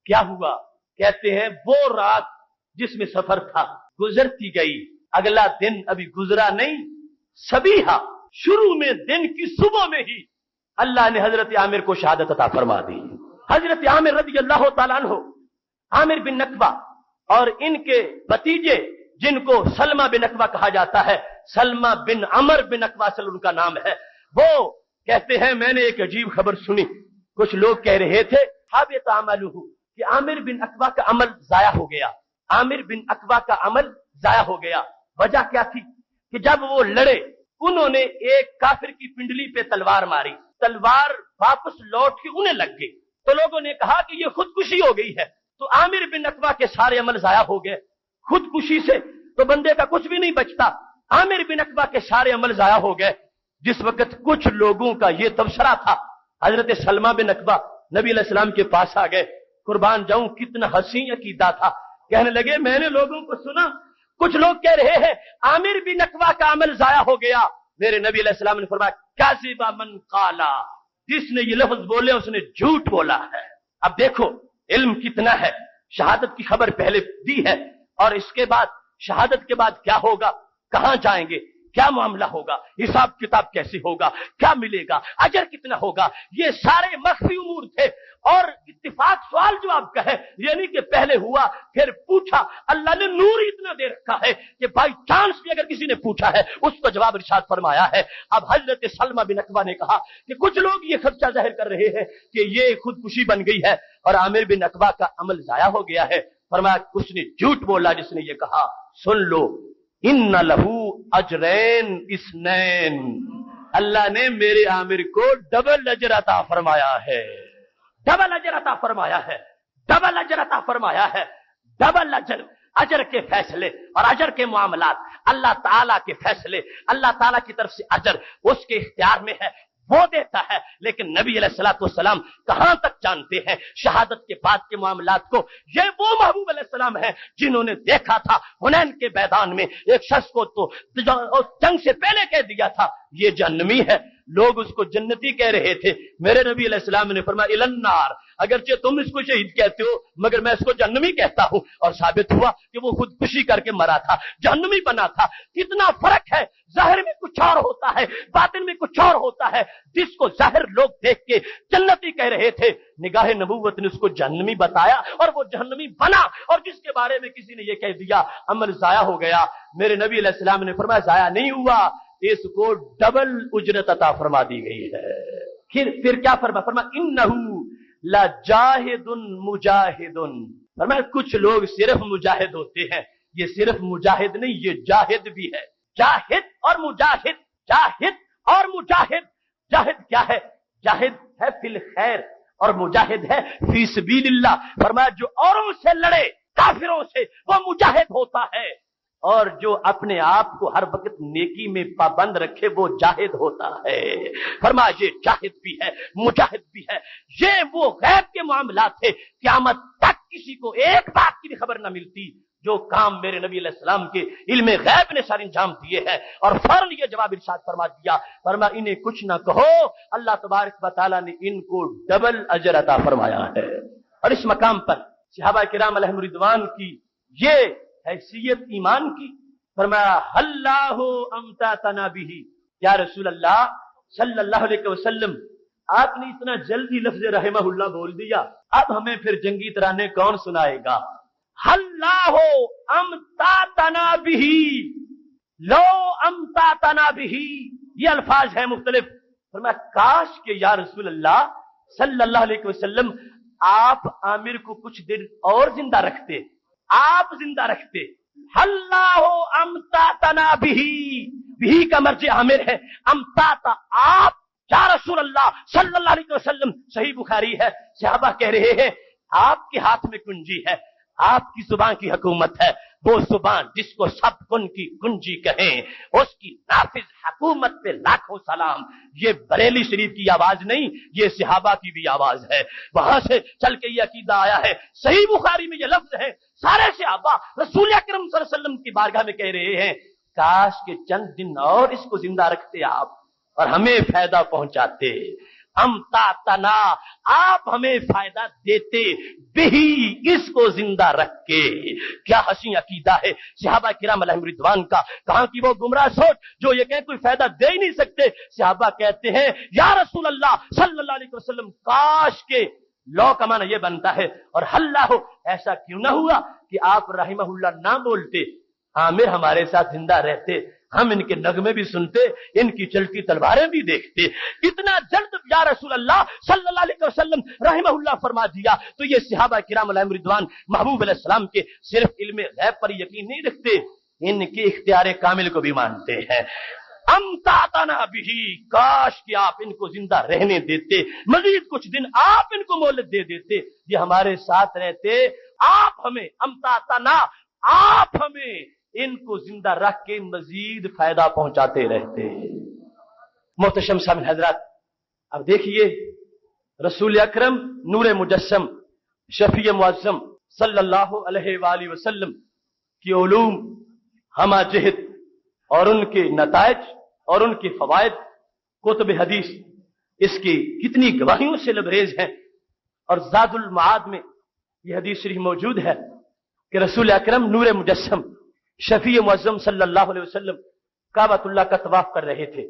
کیا ہوا؟ کہتے ہیں وہ رات جس میں سفر تھا گزرتی گئی، اگلا دن ابھی گزرا نہیں، صبیحہ شروع میں دن کی صبح میں ہی اللہ نے حضرت عامر کو شہادت عطا فرما دی۔ حضرت عامر رضی اللہ تعالیٰ عنہ، عامر بن نقوہ اور ان کے بھتیجے جن کو سلمہ بن نقوہ کہا جاتا ہے، سلمہ بن عمر بن نقوہ اصل ان کا نام ہے، وہ کہتے ہیں میں نے ایک عجیب خبر سنی، کچھ لوگ کہہ رہے تھے حبط عملہ کہ عامر بن نقوہ کا عمل ضائع ہو گیا، عامر بن نقوہ کا عمل ضائع ہو گیا۔ وجہ کیا تھی کہ جب وہ لڑے انہوں نے ایک کافر کی پنڈلی پہ تلوار ماری، تلوار واپس لوٹ کے انہیں لگ گئی، تو لوگوں نے کہا کہ یہ خودکشی ہو گئی ہے، تو عامر بن نقوہ کے سارے عمل ضائع ہو گئے۔ خودکشی سے تو بندے کا کچھ بھی نہیں بچتا، عامر بن نقوہ کے سارے عمل ضائع ہو گئے۔ جس وقت کچھ لوگوں کا یہ تبصرہ تھا، حضرت سلمہ بن نقوہ نبی علیہ السلام کے پاس آ گئے، قربان جاؤں کتنا حسین عقیدہ تھا. کہنے لگے میں نے لوگوں کو سنا کچھ لوگ کہہ رہے ہیں عامر بن نقوہ کا عمل ضائع ہو گیا. میرے نبی علیہ السلام نے فرمایا کاذب من قالا، جس نے یہ لفظ بولے اس نے جھوٹ بولا ہے. اب دیکھو علم کتنا ہے. شہادت کی خبر پہلے دی ہے اور اس کے بعد شہادت کے بعد کیا ہوگا، کہاں جائیں گے، کیا معاملہ ہوگا، حساب کتاب کیسے ہوگا، کیا ملے گا، اجر کتنا ہوگا، یہ سارے مخفی امور تھے. اور اتفاق سوال جواب کا ہے، یعنی کہ پہلے ہوا پھر پوچھا. اللہ نے نور اتنا دے رکھا ہے کہ بائی چانس بھی اگر کسی نے پوچھا ہے اس کو جواب ارشاد فرمایا ہے. اب حضرت سلمہ بن عقبہ نے کہا کہ کچھ لوگ یہ خدشہ ظاہر کر رہے ہیں کہ یہ خودکشی بن گئی ہے اور عامر بن عقبہ کا عمل ضائع ہو گیا ہے. فرمایا اس نے جھوٹ بولا جس نے یہ کہا. سن لو ان لہو اجرین اثنین، اللہ نے میرے عامر کو ڈبل اجر عطا فرمایا ہے. ڈبل اجر عطا فرمایا ہے، ڈبل اجر عطا فرمایا ہے. ڈبل اجر، اجر کے فیصلے اور اجر کے معاملات، اللہ تعالیٰ کے فیصلے، اللہ تعالیٰ کی طرف سے اجر اس کے اختیار میں ہے، وہ دیتا ہے. لیکن نبی علیہ الصلوۃ والسلام کہاں تک جانتے ہیں شہادت کے بعد کے معاملات کو. یہ وہ محبوب علیہ السلام ہیں جنہوں نے دیکھا تھا حنین کے میدان میں ایک شخص کو تو جنگ سے پہلے کہہ دیا تھا یہ جہنمی ہے. لوگ اس کو جنتی کہہ رہے تھے. میرے نبی علیہ السلام نے فرمایا الی النار، اگرچہ تم اس کو شہید کہتے ہو مگر میں اس کو جہنمی کہتا ہوں. اور ثابت ہوا کہ وہ خودکشی کر کے مرا تھا، جہنمی بنا تھا. کتنا فرق ہے، ظاہر میں کچھ اور ہوتا ہے، باطن میں کچھ اور ہوتا ہے. جس کو ظاہر لوگ دیکھ کے جنتی کہہ رہے تھے، نگاہ نبوت نے اس کو جہنمی بتایا اور وہ جہنمی بنا. اور جس کے بارے میں کسی نے یہ کہہ دیا عمل ضائع ہو گیا، میرے نبی علیہ السلام نے فرمایا ضائع نہیں ہوا، اس کو ڈبل اجرت عطا فرما دی گئی ہے. پھر کیا فرمایا انہو لجاہد مجاہد. فرمایا کچھ لوگ صرف مجاہد ہوتے ہیں، یہ صرف مجاہد نہیں، یہ جاہد بھی ہے. جاہد اور مجاہد، جاہد اور مجاہد. جاہد کیا ہے؟ جاہد ہے فی الخیر اور مجاہد ہے فی سبیل اللہ. فرمایا جو اوروں سے لڑے کافروں سے وہ مجاہد ہوتا ہے، اور جو اپنے آپ کو ہر وقت نیکی میں پابند رکھے وہ جاہد ہوتا ہے. فرمایا یہ جاہد بھی ہے مجاہد بھی ہے. یہ وہ غیب کے معاملات تھے، قیامت تک کسی کو ایک بات کی بھی خبر نہ ملتی. جو کام میرے نبی علیہ السلام کے علم غیب نے سارے انجام دیے ہیں. اور فوراً یہ جواب ارشاد فرما دیا، فرمایا انہیں کچھ نہ کہو، اللہ تبارک و تعالیٰ نے ان کو ڈبل اجر عطا فرمایا ہے. اور اس مقام پر صحابہ کرام علیہم رضوان کی یہ حیثیت ایمان کی. فرمایا اللہ امتعتنا بہ، یا رسول اللہ صلی اللہ علیہ وسلم آپ نے اتنا جلدی لفظ رحمہ اللہ بول دیا، اب ہمیں پھر جنگی ترانے کون سنائے گا؟ اللہ امتعتنا بہ، لو امتعتنا بہ، یہ الفاظ ہیں مختلف. فرمایا کاش کہ یا رسول اللہ صلی اللہ علیہ وسلم آپ عامر کو کچھ دیر اور زندہ رکھتے، آپ زندہ رکھتے. اللہ امتعتنا بہ، بہ کا مرجع عامر ہے، امتعتا آپ یا رسول اللہ صلی اللہ علیہ وسلم. صحیح بخاری ہے، صحابہ کہہ رہے ہیں آپ کے ہاتھ میں کنجی ہے، آپ کی زبان کی حکومت ہے. وہ زبان جس کو سب کن کی کنجی کہیں، اس کی نافذ حکومت پہ لاکھوں سلام. یہ بریلی شریف کی آواز نہیں، یہ صحابہ کی بھی آواز ہے. وہاں سے چل کے یہ عقیدہ آیا ہے. صحیح بخاری میں یہ لفظ ہے، سارے صحابہ رسول اکرم صلی اللہ علیہ وسلم کی بارگاہ میں کہہ رہے ہیں کاش کہ چند دن اور اس کو زندہ رکھتے آپ اور ہمیں فائدہ پہنچاتے. امتعتنا، آپ ہمیں فائدہ دیتے، بہی، اس کو زندہ رکھ کے. کیا حسین عقیدہ ہے صحابہ کرام علیہم رضوان کا. کہاں کی وہ گمراہ سوچ جو یہ کہیں کوئی فائدہ دے ہی نہیں سکتے. صحابہ کہتے ہیں یا رسول اللہ صلی اللہ علیہ وسلم کاش کے، لو کا معنی یہ بنتا ہے اور اللہ ہو، ایسا کیوں نہ ہوا کہ آپ رحمہ اللہ نہ بولتے، عامر ہمارے ساتھ زندہ رہتے، ہم ان کے نغمے بھی سنتے، ان کی چلتی تلواریں بھی دیکھتے. اتنا جلد یا رسول اللہ صلی اللہ علیہ وسلم رحمہ اللہ فرما دیا. تو یہ صحابہ کرام علیہم رضوان محبوب علیہ السلام کے صرف علم غیب پر یقین نہیں رکھتے، ان کے اختیار کامل کو بھی مانتے ہیں. امتعتنا بہ، کاش کہ آپ ان کو زندہ رہنے دیتے، مزید کچھ دن آپ ان کو مہلت دے دیتے، یہ ہمارے ساتھ رہتے. آپ ہمیں امتعتنا، آپ ہمیں ان کو زندہ رکھ کے مزید فائدہ پہنچاتے رہتے. محتشم صاحب حضرات، اب دیکھیے رسول اکرم نور مجسم شفیع معظم صلی اللہ علیہ وآلہ وسلم کی علوم ہمہ جہت اور ان کے نتائج اور ان کے فوائد کتب حدیث اس کی کتنی گواہیوں سے لبریز ہیں. اور زاد المعاد میں یہ حدیث شریف موجود ہے کہ رسول اکرم نور مجسم شفیع معظم صلی اللہ علیہ وسلم کعبۃ اللہ کا طواف کر رہے تھے.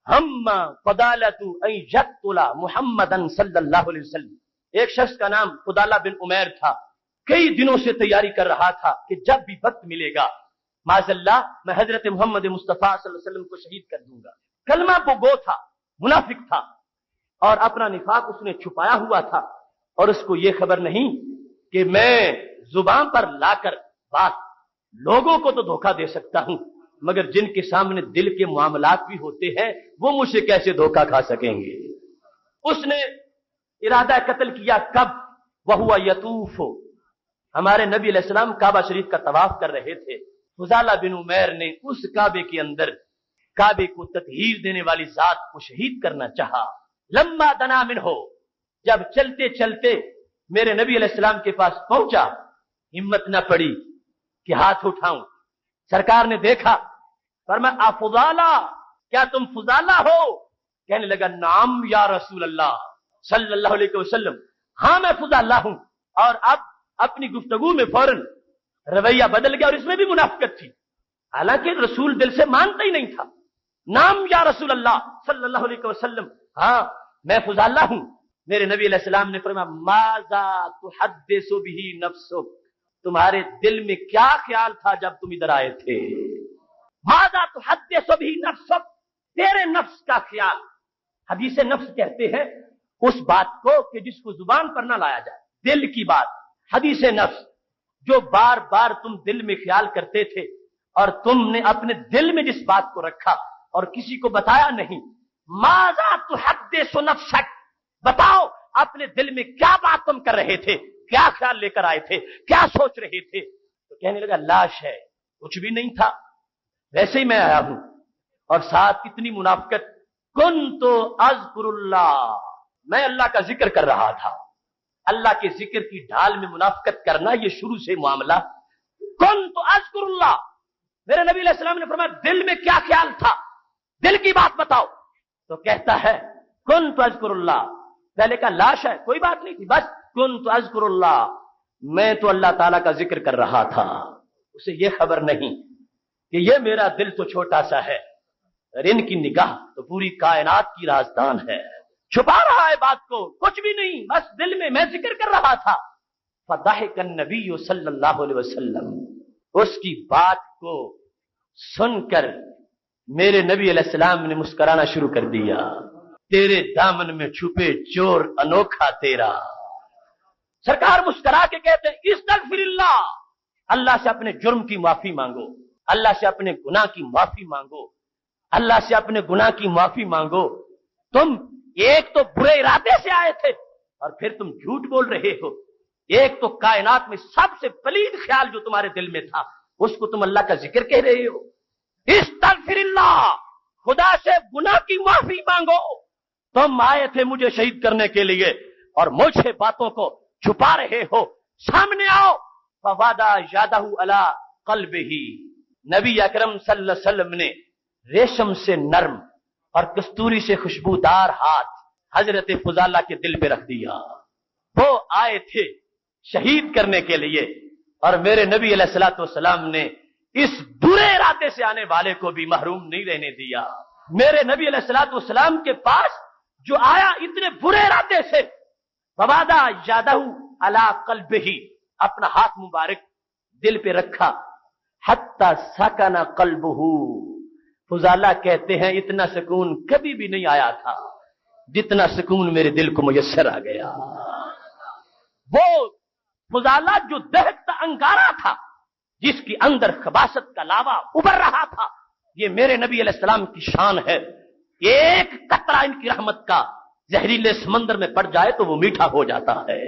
ہم فضالۃ ان یقتل محمدا صلی اللہ علیہ وسلم. ایک شخص کا نام فضالہ بن عمیر تھا. کئی دنوں سے تیاری کر رہا تھا کہ جب بھی وقت ملے گا معاذ اللہ میں حضرت محمد مصطفیٰ صلی اللہ علیہ وسلم کو شہید کر دوں گا. کلمہ کو گو تھا، منافق تھا، اور اپنا نفاق اس نے چھپایا ہوا تھا، اور اس کو یہ خبر نہیں کہ میں زبان پر لا کر بات لوگوں کو تو دھوکہ دے سکتا ہوں، مگر جن کے سامنے دل کے معاملات بھی ہوتے ہیں وہ مجھ سے کیسے دھوکہ کھا سکیں گے. اس نے ارادہ قتل کیا. کب؟ وہو یطوف. ہمارے نبی علیہ السلام کعبہ شریف کا طواف کر رہے تھے. فضالہ بن عمیر نے اس کعبے کے اندر کعبے کو تطہیر دینے والی ذات کو شہید کرنا چاہا. لما دنا منہ، جب چلتے چلتے میرے نبی علیہ السلام کے پاس پہنچا، ہمت نہ پڑی کہ ہاتھ اٹھاؤں. سرکار نے دیکھا، فرمایا افضالہ، کیا تم فضالہ ہو؟ کہنے لگا نعم یا رسول اللہ صلی اللہ علیہ وسلم، ہاں میں فضالہ ہوں. اور اب اپنی گفتگو میں فوراً رویہ بدل گیا، اور اس میں بھی منافقت تھی، حالانکہ رسول دل سے مانتا ہی نہیں تھا. نام یا رسول اللہ صلی اللہ علیہ وسلم، ہاں میں فضالہ ہوں. میرے نبی علیہ السلام نے فرمایا ماذا تحدث به نفسک، تمہارے دل میں کیا خیال تھا جب تم ادھر آئے تھے؟ ماذا تحدث به نفسک، تیرے نفس کا خیال. حدیث نفس کہتے ہیں اس بات کو کہ جس کو زبان پر نہ لایا جائے، دل کی بات. حدیث نفس جو بار بار تم دل میں خیال کرتے تھے اور تم نے اپنے دل میں جس بات کو رکھا اور کسی کو بتایا نہیں. ماذا تحدث نفسک، بتاؤ اپنے دل میں کیا بات تم کر رہے تھے، کیا خیال لے کر آئے تھے، کیا سوچ رہے تھے؟ تو کہنے لگا لاش ہے، کچھ بھی نہیں تھا، ویسے ہی میں آیا ہوں. اور ساتھ کتنی منافقت، کنت اذکر اللہ، میں اللہ کا ذکر کر رہا تھا. اللہ کے ذکر کی ڈھال میں منافقت کرنا یہ شروع سے معاملہ. کنت اذکر اللہ، میرے نبی علیہ السلام نے فرمایا دل میں کیا خیال تھا، دل کی بات بتاؤ. تو کہتا ہے کنت اذکر اللہ، پہلے کا لاش ہے، کوئی بات نہیں تھی، بس کنت اذکر اللہ، میں تو اللہ تعالیٰ کا ذکر کر رہا تھا. اسے یہ خبر نہیں کہ یہ میرا دل تو چھوٹا سا ہے اور ان کی نگاہ تو پوری کائنات کی رازدان ہے. چھپا رہا ہے بات کو، کچھ بھی نہیں، بس دل میں ذکر کر رہا تھا. فضحک النبی صلی اللہ علیہ وسلم، اس کی بات کو سن کر میرے نبی علیہ السلام نے مسکرانا شروع کر دیا. تیرے دامن میں چھپے چور انوکھا تیرا. سرکار مسکرا کے کہتے ہیں استغفر اللہ، اللہ سے اپنے جرم کی معافی مانگو، اللہ سے اپنے گناہ کی معافی مانگو، اللہ سے اپنے گناہ کی معافی مانگو. تم ایک تو برے ارادے سے آئے تھے اور پھر تم جھوٹ بول رہے ہو. ایک تو کائنات میں سب سے پلید خیال جو تمہارے دل میں تھا اس کو تم اللہ کا ذکر کہہ رہے ہو. استغفر اللہ، خدا سے گناہ کی معافی مانگو. تم آئے تھے مجھے شہید کرنے کے لیے اور مجھ سے باتوں کو چھپا رہے ہو، سامنے آؤ. فوادہ یادہ علی قلبہ، نبی اکرم صلی اللہ علیہ وسلم نے ریشم سے نرم اور کستوری سے خوشبودار ہاتھ حضرت فضالہ کے دل پہ رکھ دیا. وہ آئے تھے شہید کرنے کے لیے اور میرے نبی علیہ الصلوۃ والسلام نے اس برے ارادے سے آنے والے کو بھی محروم نہیں رہنے دیا. میرے نبی علیہ الصلوۃ والسلام کے پاس جو آیا اتنے برے ارادے سے، فوادہ یادہ علی قلبہ، اپنا ہاتھ مبارک دل پہ رکھا، حتی سکن قلبہ. فضالہ کہتے ہیں اتنا سکون کبھی بھی نہیں آیا تھا جتنا سکون میرے دل کو میسر آ گیا. وہ فضالہ جو دہکتا انگارہ تھا، جس کے اندر خباثت کا لاوا ابھر رہا تھا، یہ میرے نبی علیہ السلام کی شان ہے. ایک قطرہ ان کی رحمت کا زہریلے سمندر میں پڑ جائے تو وہ میٹھا ہو جاتا ہے.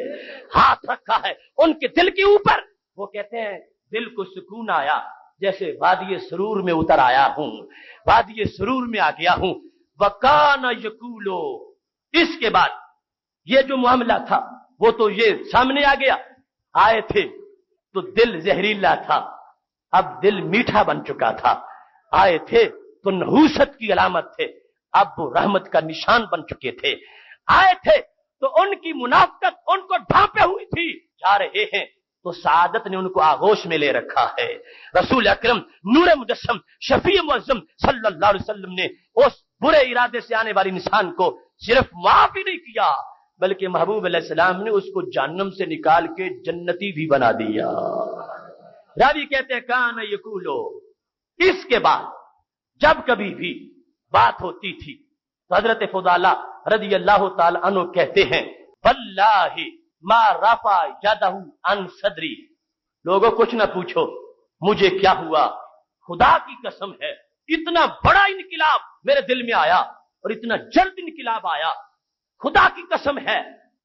ہاتھ رکھا ہے ان کے دل کے اوپر. وہ کہتے ہیں دل کو سکون آیا جیسے وادی سرور میں اتر آیا ہوں، وادی سرور میں آ گیا ہوں. وکان یقولو، اس کے بعد یہ جو معاملہ تھا وہ تو یہ سامنے آ گیا، آئے تھے تو دل زہریلا تھا، اب دل میٹھا بن چکا تھا، آئے تھے تو نحوست کی علامت تھے، اب وہ رحمت کا نشان بن چکے تھے، آئے تھے تو ان کی منافقت ان کو ڈھانپے ہوئی تھی، جا رہے ہیں تو سعادت نے ان کو آغوش میں لے رکھا ہے۔ رسول اکرم نور مجسم شفیع معظم صلی اللہ علیہ وسلم نے اس برے ارادے سے آنے والی انسان کو صرف معاف ہی نہیں کیا بلکہ محبوب علیہ السلام نے اس کو جہنم سے نکال کے جنتی بھی بنا دیا۔ راوی کہتے ہیں کان یقولو، اس کے بعد جب کبھی بھی بات ہوتی تھی تو حضرت فضالہ رضی اللہ تعالی عنہ کہتے ہیں واللہ ما رفع یدہ عن صدری، لوگوں کچھ نہ پوچھو مجھے کیا ہوا، خدا کی قسم ہے اتنا بڑا انقلاب میرے دل میں آیا اور اتنا جلد انقلاب آیا، خدا کی قسم ہے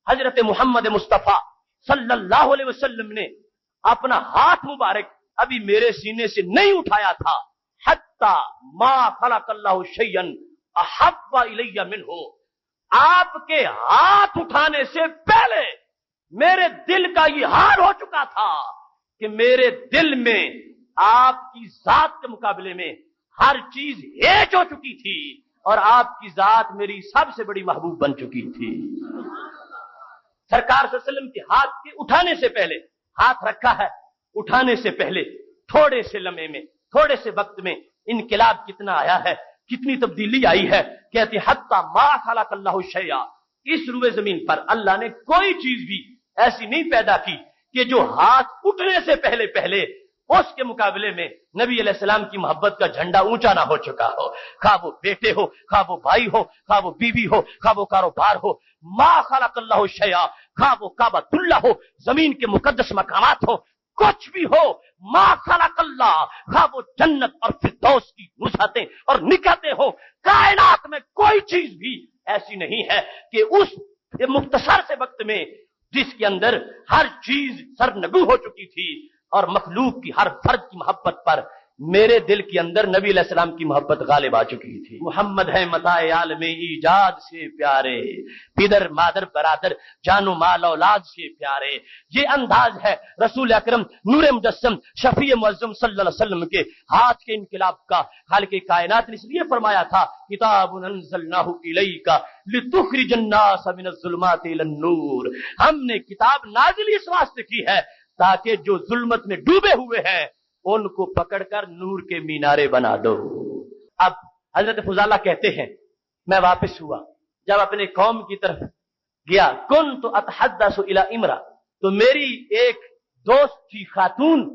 حضرت محمد مصطفیٰ صلی اللہ علیہ وسلم نے اپنا ہاتھ مبارک ابھی میرے سینے سے نہیں اٹھایا تھا، حتی ما خلق اللہ شیئا احب الی منہ، آپ کے ہاتھ اٹھانے سے پہلے میرے دل کا یہ حال ہو چکا تھا کہ میرے دل میں آپ کی ذات کے مقابلے میں ہر چیز ہیچ ہو چکی تھی اور آپ کی ذات میری سب سے بڑی محبوب بن چکی تھی۔ سرکار صلی اللہ علیہ وسلم کے ہاتھ کے اٹھانے سے پہلے، ہاتھ رکھا ہے اٹھانے سے پہلے تھوڑے سے لمحے میں، تھوڑے سے وقت میں انقلاب کتنا آیا ہے، کتنی تبدیلی آئی ہے۔ کہتے حتی ما خلق اللہ شیئا، اس روئے زمین پر اللہ نے کوئی چیز بھی ایسی نہیں پیدا کی کہ جو ہاتھ اٹھنے سے پہلے پہلے اس کے مقابلے میں نبی علیہ السلام کی محبت کا جھنڈا اونچا نہ ہو چکا ہو، خواہ وہ بیٹے ہو، خواہ وہ بھائی ہو، خواہ وہ بیوی ہو، خواہ وہ کاروبار ہو، ما خلق اللہ شیئا، خواہ وہ کعبۃ اللہ ہو، زمین کے مقدس مقامات ہو، کچھ بھی ہو، ما خلق اللہ، خواہ وہ جنت اور فردوس کی وسعتیں اور نکاتیں ہو، کائنات میں کوئی چیز بھی ایسی نہیں ہے کہ اس مختصر سے وقت میں جس کے اندر ہر چیز سرنگو ہو چکی تھی اور مخلوق کی ہر فرد کی محبت پر میرے دل کے اندر نبی علیہ السلام کی محبت غالب آ چکی تھی۔ محمد ہے متاع عالم ایجاد سے پیارے، پدر مادر برادر جان و مال اولاد سے پیارے، یہ انداز ہے رسول اکرم نور مجسم شفیع معظم صلی اللہ علیہ وسلم کے ہاتھ کے انقلاب کا۔ خالق کائنات نے اس لیے فرمایا تھا کتاب انزلناہ الیک لتخرج الناس من الظلمات الی النور، ہم نے کتاب نازل اس واسطے کی ہے تاکہ جو ظلمت میں ڈوبے ہوئے ہیں ان کو پکڑ کر نور کے مینارے بنا دو۔ اب حضرت فضالہ کہتے ہیں میں واپس ہوا، جب اپنے قوم کی طرف گیا کنت اتحدث الی امرأ، تو میری ایک دوست تھی خاتون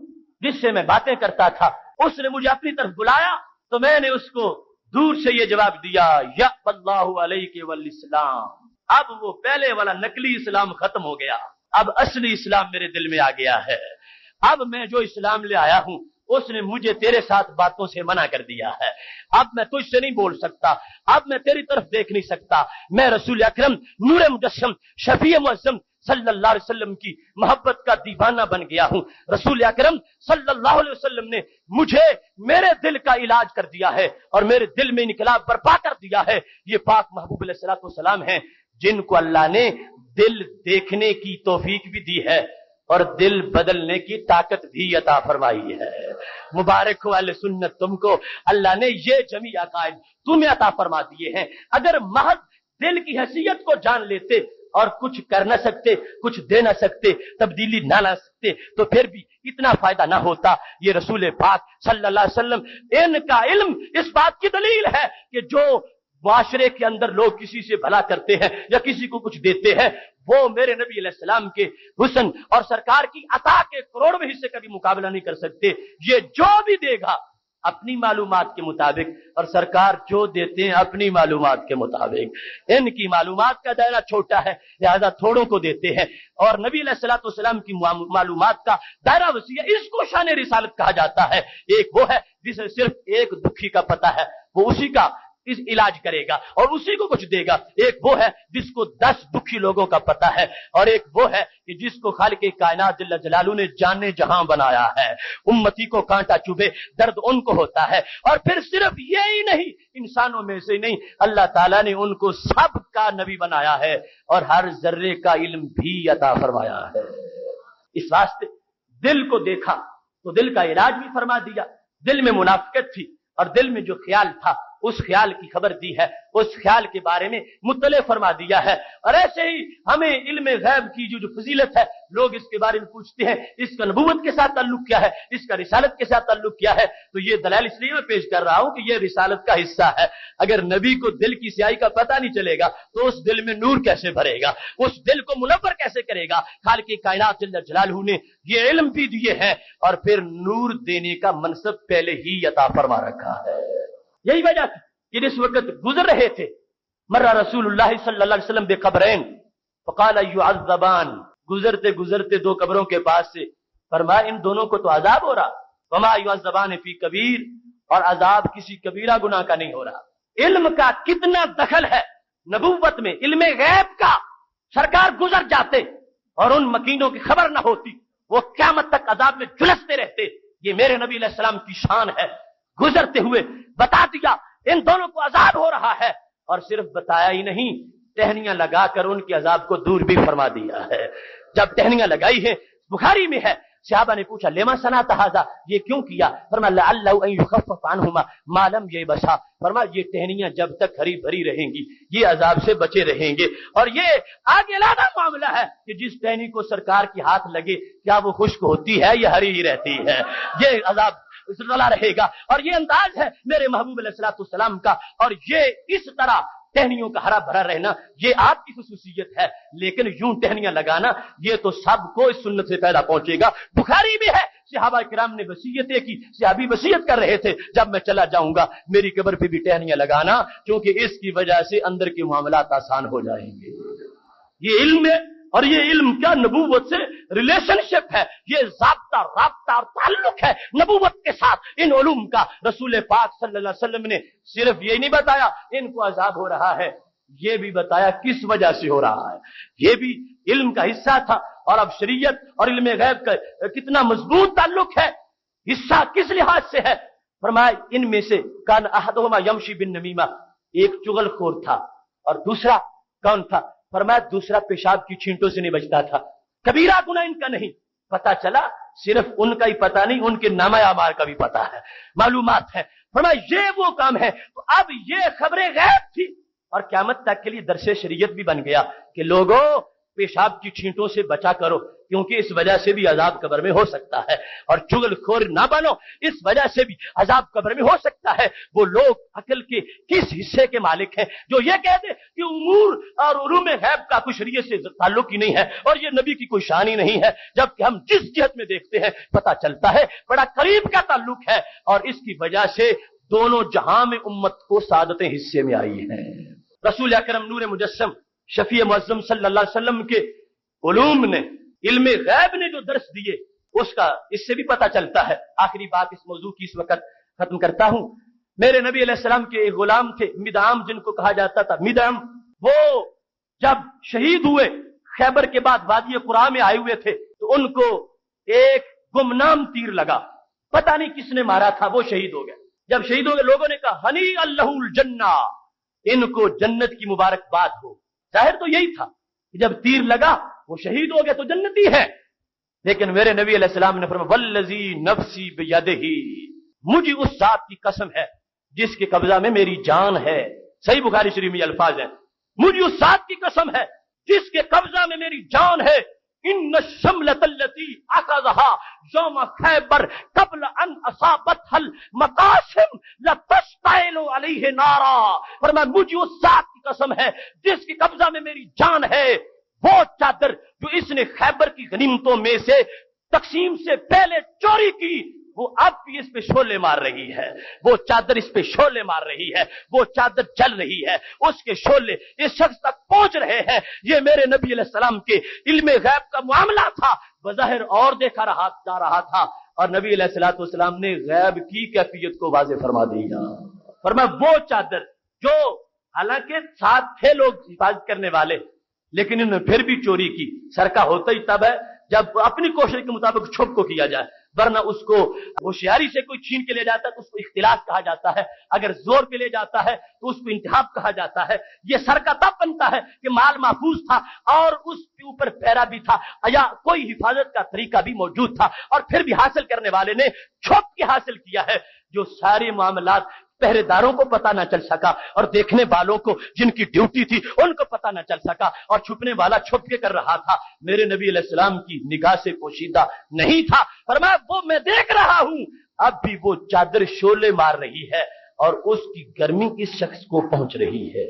جس سے میں باتیں کرتا تھا، اس نے مجھے اپنی طرف بلایا تو میں نے اس کو دور سے یہ جواب دیا یأبی اللہ علیک والاسلام، اب وہ پہلے والا نقلی اسلام ختم ہو گیا، اب اصلی اسلام میرے دل میں آ گیا ہے، اب میں جو اسلام لے آیا ہوں اس نے مجھے تیرے ساتھ باتوں سے منع کر دیا ہے، اب میں تجھ سے نہیں بول سکتا، اب میں تیری طرف دیکھ نہیں سکتا، میں رسول اکرم نور مجسم شفیع معظم صلی اللہ علیہ وسلم کی محبت کا دیوانہ بن گیا ہوں۔ رسول اکرم صلی اللہ علیہ وسلم نے مجھے میرے دل کا علاج کر دیا ہے اور میرے دل میں انقلاب برپا کر دیا ہے۔ یہ پاک محبوب علیہ الصلوۃ والسلام ہیں جن کو اللہ نے دل دیکھنے کی توفیق بھی دی ہے اور دل بدلنے کی طاقت بھی عطا فرمائی ہے۔ مبارک ہو اہل سنت، تم کو اللہ نے یہ جمی عقائد تمہیں عطا فرما دیے ہیں۔ اگر محض دل کی حیثیت کو جان لیتے اور کچھ کر نہ سکتے، کچھ دے نہ سکتے، تبدیلی نہ لا سکتے تو پھر بھی اتنا فائدہ نہ ہوتا۔ یہ رسول پاک صلی اللہ علیہ وسلم ان کا علم اس بات کی دلیل ہے کہ جو معاشرے کے اندر لوگ کسی سے بھلا کرتے ہیں یا کسی کو کچھ دیتے ہیں وہ میرے نبی علیہ السلام کے حسن اور سرکار کی عطا کے کروڑویں حصے کا بھی مقابلہ نہیں کر سکتے۔ یہ جو بھی دے گا اپنی معلومات کے مطابق اور سرکار جو دیتے ہیں اپنی معلومات کے مطابق، ان کی معلومات کا دائرہ چھوٹا ہے لہذا تھوڑوں کو دیتے ہیں اور نبی علیہ الصلوۃ والسلام کی معلومات کا دائرہ وسیع ہے، اس کو شان رسالت کہا جاتا ہے۔ ایک وہ ہے جسے صرف ایک دکھی کا پتہ ہے، وہ اسی کا اس علاج کرے گا اور اسی کو کچھ دے گا. ایک وہ ہے جس کو 10 دکھی لوگوں کا پتہ ہے اور ایک وہ ہے کہ جس کو خالق کائنات جل جلالہ نے جانے جہاں بنایا ہے. امتی کو کانٹا چبھے درد ان کو ہوتا ہے. اور پھر صرف یہی نہیں, انسانوں میں سے نہیں, اللہ تعالیٰ نے ان کو سب کا نبی بنایا ہے اور ہر ذرے کا علم بھی عطا فرمایا ہے. اس واسطے دل کو دیکھا تو دل کا علاج بھی فرما دیا. دل میں منافقت تھی اور دل میں جو خیال تھا اس خیال کی خبر دی ہے, اس خیال کے بارے میں مطلع فرما دیا ہے. اور ایسے ہی ہمیں علم غیب کی جو فضیلت ہے, لوگ اس کے بارے میں پوچھتے ہیں اس کا نبوت کے ساتھ تعلق کیا ہے, اس کا رسالت کے ساتھ تعلق کیا ہے. تو یہ دلائل اس لیے میں پیش کر رہا ہوں کہ یہ رسالت کا حصہ ہے. اگر نبی کو دل کی سیاہی کا پتہ نہیں چلے گا تو اس دل میں نور کیسے بھرے گا, اس دل کو منور کیسے کرے گا. خالق کائنات جل جلالہ نے یہ علم بھی دیے ہیں اور پھر نور دینے کا منصب پہلے ہی عطا فرما رکھا ہے. یہی وجہ تھی کہ جس وقت گزر رہے تھے مر رسول اللہ صلی اللہ علیہ وسلم بقبرین فقال يعذبان, گزرتے گزرتے 2 قبروں کے پاس سے فرمایا ان دونوں کو تو عذاب ہو رہا. وما يعذبان فی کبیر, اور عذاب کسی کبیرہ گناہ کا نہیں ہو رہا. علم کا کتنا دخل ہے نبوت میں, علم غیب کا. سرکار گزر جاتے اور ان مکینوں کی خبر نہ ہوتی, وہ قیامت تک عذاب میں جھلستے رہتے. یہ میرے نبی علیہ السلام کی شان ہے. گزرتے ہوئے بتا دیا ان دونوں کو عذاب ہو رہا ہے, اور صرف بتایا ہی نہیں, ٹہنیاں لگا کر ان کے عذاب کو دور بھی فرما دیا ہے. جب ٹہنیاں لگائی ہیں, بخاری میں ہے, صحابہ نے پوچھا لما صنعت ھذا, یہ کیوں کیا؟ فرمایا لعلہ ان یخفف عنہما ما لم یبسا, فرمایا یہ ٹہنیاں جب تک ہری بھری رہیں گی یہ عذاب سے بچے رہیں گے. اور یہ آگے علیحدہ معاملہ ہے کہ جس ٹہنی کو سرکار کے ہاتھ لگے کیا وہ خشک ہوتی ہے یا ہری ہی رہتی ہے, یہ عذاب چلا رہے گا. اور یہ انداز ہے میرے محبوب علیہ الصلوۃ والسلام کا, اور یہ اس طرح ٹہنیوں کا ہرا بھرا رہنا یہ آپ کی خصوصیت ہے. لیکن یوں ٹہنیاں لگانا یہ تو سب کو اس سنت سے پیدا پہنچے گا. بخاری میں ہے صحابہ کرام نے وصیتیں کی, صحابی وصیت کر رہے تھے جب میں چلا جاؤں گا میری قبر پہ بھی ٹہنیاں لگانا, کیونکہ اس کی وجہ سے اندر کے معاملات آسان ہو جائیں گے. یہ علم ہے اور یہ علم کیا نبوت سے ریلیشن شپ ہے, یہ ضابطہ رابطہ اور تعلق ہے نبوت کے ساتھ. ان علوم کا رسول پاک صلی اللہ علیہ وسلم نے صرف یہ نہیں بتایا ان کو عذاب ہو رہا ہے, یہ بھی بتایا کس وجہ سے ہو رہا ہے. یہ بھی علم کا حصہ تھا. اور اب شریعت اور علم غیب کا کتنا مضبوط تعلق ہے, حصہ کس لحاظ سے ہے. فرمایا ان میں سے کان احدہما یمشی بالنمیمہ, ایک چغل خور تھا اور دوسرا کون تھا؟ فرمایا دوسرا پیشاب کی چھینٹوں سے نہیں بچتا تھا. کبیرہ گناہ ان کا نہیں. پتا چلا صرف ان کا ہی پتا نہیں, ان کے نامہ اعمال کا بھی پتا ہے, معلومات ہے. فرمایا یہ وہ کام ہے. تو اب یہ خبریں غیب تھی اور قیامت تک کے لیے درس شریعت بھی بن گیا کہ لوگوں پیشاب کی چھینٹوں سے بچا کرو, کیونکہ اس وجہ سے بھی عذاب قبر میں ہو سکتا ہے. اور چغل خور نہ بنو, اس وجہ سے بھی عذاب قبر میں ہو سکتا ہے. وہ لوگ عقل کے کس حصے کے مالک ہیں جو یہ کہہ دے کہ امور اور علوم غیب کا کچھ شریعت سے تعلق ہی نہیں ہے اور یہ نبی کی کوئی شان ہی نہیں ہے, جبکہ ہم جس جہت میں دیکھتے ہیں پتہ چلتا ہے بڑا قریب کا تعلق ہے. اور اس کی وجہ سے دونوں جہاں میں امت کو سعادتیں حصے میں آئی ہیں. رسول اکرم نور مجسم شفیع معظم صلی اللہ علیہ وسلم کے علوم نے, علم غیب نے جو درس دیے اس کا اس سے بھی پتہ چلتا ہے. آخری بات اس موضوع کی اس وقت ختم کرتا ہوں. میرے نبی علیہ السلام کے ایک غلام تھے مدعم, جن کو کہا جاتا تھا مدعم. وہ جب شہید ہوئے خیبر کے بعد وادی قرا میں آئے ہوئے تھے تو ان کو ایک گمنام تیر لگا, پتہ نہیں کس نے مارا تھا, وہ شہید ہو گئے. جب شہید ہو گئے لوگوں نے کہا ہنی اللہ الجنہ, ان کو جنت کی مبارکباد ہو. ظاہر تو یہی تھا کہ جب تیر لگا وہ شہید ہو گئے تو جنتی ہے. لیکن میرے نبی علیہ السلام نے فرمایا والذی نفسی بیدہ, مجھے اس ذات کی قسم ہے جس کے قبضہ میں میری جان ہے. صحیح بخاری شریف میں الفاظ ہیں, مجھے اس ذات کی قسم ہے جس کے قبضہ میں میری جان ہے. ان الشملۃ التي اخذها يوم خیبر قبل ان اصابتها المقاسم لتشتعل عليه نارا. فرمایا مجھے اس ذات کی قسم ہے جس کے قبضہ میں میری جان ہے, وہ چادر جو اس نے خیبر کی غنیمتوں میں سے تقسیم سے پہلے چوری کی وہ اب بھی اس پہ شعلے مار رہی ہے, وہ چادر اس پہ شعلے مار رہی ہے, وہ چادر جل رہی ہے, اس کے شعلے اس شخص تک پہنچ رہے ہیں. یہ میرے نبی علیہ السلام کے علم غیب کا معاملہ تھا, بظاہر اور دیکھا جا رہا تھا, اور نبی علیہ الصلوۃ والسلام نے غیب کی کیفیت کو واضح فرما دیا. فرمایا وہ چادر جو حالانکہ ساتھ تھے لوگ حفاظت کرنے والے، لیکن انہوں نے پھر بھی چوری کی۔ سرقہ ہوتا ہی تب ہے جب اپنی کوشش کے مطابق چھپ کو کیا جائے، ورنہ اس کو ہوشیاری سے کوئی چھین کے لے جاتا ہے تو اس کو اختلاس کہا جاتا ہے، اگر زور پہ لے جاتا ہے تو اس کو انتہاب کہا جاتا ہے۔ یہ سرقہ تب بنتا ہے کہ مال محفوظ تھا اور اس کے اوپر پہرا بھی تھا یا کوئی حفاظت کا طریقہ بھی موجود تھا، اور پھر بھی حاصل کرنے والے نے چھپ کے حاصل کیا ہے۔ جو سارے معاملات پہرے داروں کو پتہ نہ چل سکا اور دیکھنے والوں کو جن کی ڈیوٹی تھی ان کو پتہ نہ چل سکا، اور چھپنے والا چھپ کے کر رہا تھا، میرے نبی علیہ السلام کی نگاہ سے پوشیدہ نہیں تھا۔ فرمایا وہ میں دیکھ رہا ہوں، اب بھی وہ چادر شعلے مار رہی ہے اور اس کی گرمی اس شخص کو پہنچ رہی ہے۔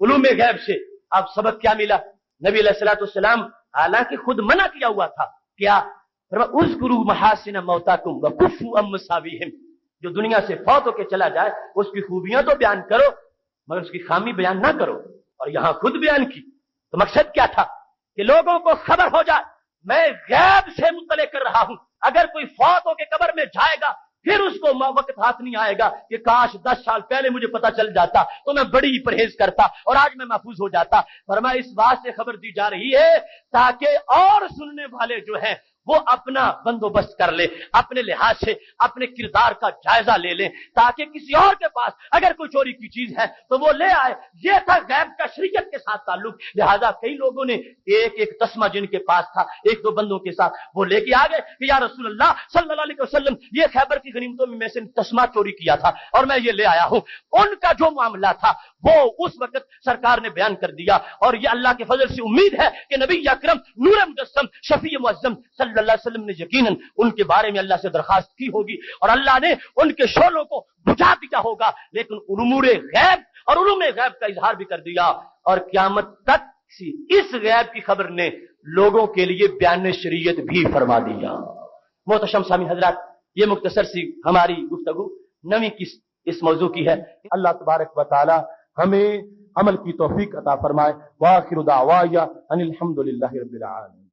علوم غیب سے اب سبق کیا ملا؟ نبی علیہ الصلوۃ والسلام حالانکہ خود منع کیا ہوا تھا، کیا؟ اذکروا محاسن موتاکم وکفوا عن مساویہم، جو دنیا سے فوت ہو کے چلا جائے اس کی خوبیاں تو بیان کرو مگر اس کی خامی بیان نہ کرو، اور یہاں خود بیان کی۔ تو مقصد کیا تھا؟ کہ لوگوں کو خبر ہو جائے میں غیب سے مطلع کر رہا ہوں، اگر کوئی فوت ہو کے قبر میں جائے گا پھر اس کو وقت ہاتھ نہیں آئے گا کہ کاش 10 سال پہلے مجھے پتا چل جاتا تو میں بڑی ہی پرہیز کرتا اور آج میں محفوظ ہو جاتا۔ فرمایا اس بات سے خبر دی جا رہی ہے تاکہ اور سننے والے جو ہیں وہ اپنا بندوبست کر لے، اپنے لحاظ سے اپنے کردار کا جائزہ لے لیں، تاکہ کسی اور کے پاس اگر کوئی چوری کی چیز ہے تو وہ لے آئے۔ یہ تھا غیب کا شریعت کے ساتھ تعلق، لہذا کئی لوگوں نے ایک ایک تسمہ جن کے پاس تھا ایک دو بندوں کے ساتھ وہ لے کے آ گئے کہ یا رسول اللہ صلی اللہ علیہ وسلم یہ خیبر کی غنیمتوں میں سے تسمہ چوری کیا تھا اور میں یہ لے آیا ہوں۔ ان کا جو معاملہ تھا وہ اس وقت سرکار نے بیان کر دیا، اور یہ اللہ کے فضل سے امید ہے کہ نبی اکرم نور مجسم شفیع معظم صلی اللہ علیہ وسلم نے یقیناً ان کے بارے میں اللہ سے درخواست کی ہوگی اور اللہ نے ان کے شعلوں کو بجھا دیا ہوگا، لیکن امور غیب اور علوم غیب کا اظہار بھی کر دیا، اور قیامت تک اس غیب کی خبر نے لوگوں کے لیے بیان شریعت بھی فرما دیا۔ محترم سامعین حضرات، یہ مختصر سی ہماری گفتگو نویں کی اس موضوع کی ہے۔ اللہ تبارک و تعالی ہمیں عمل کی توفیق عطا فرمائے۔ وآخر دعوایا ان الحمد للہ رب العالمین۔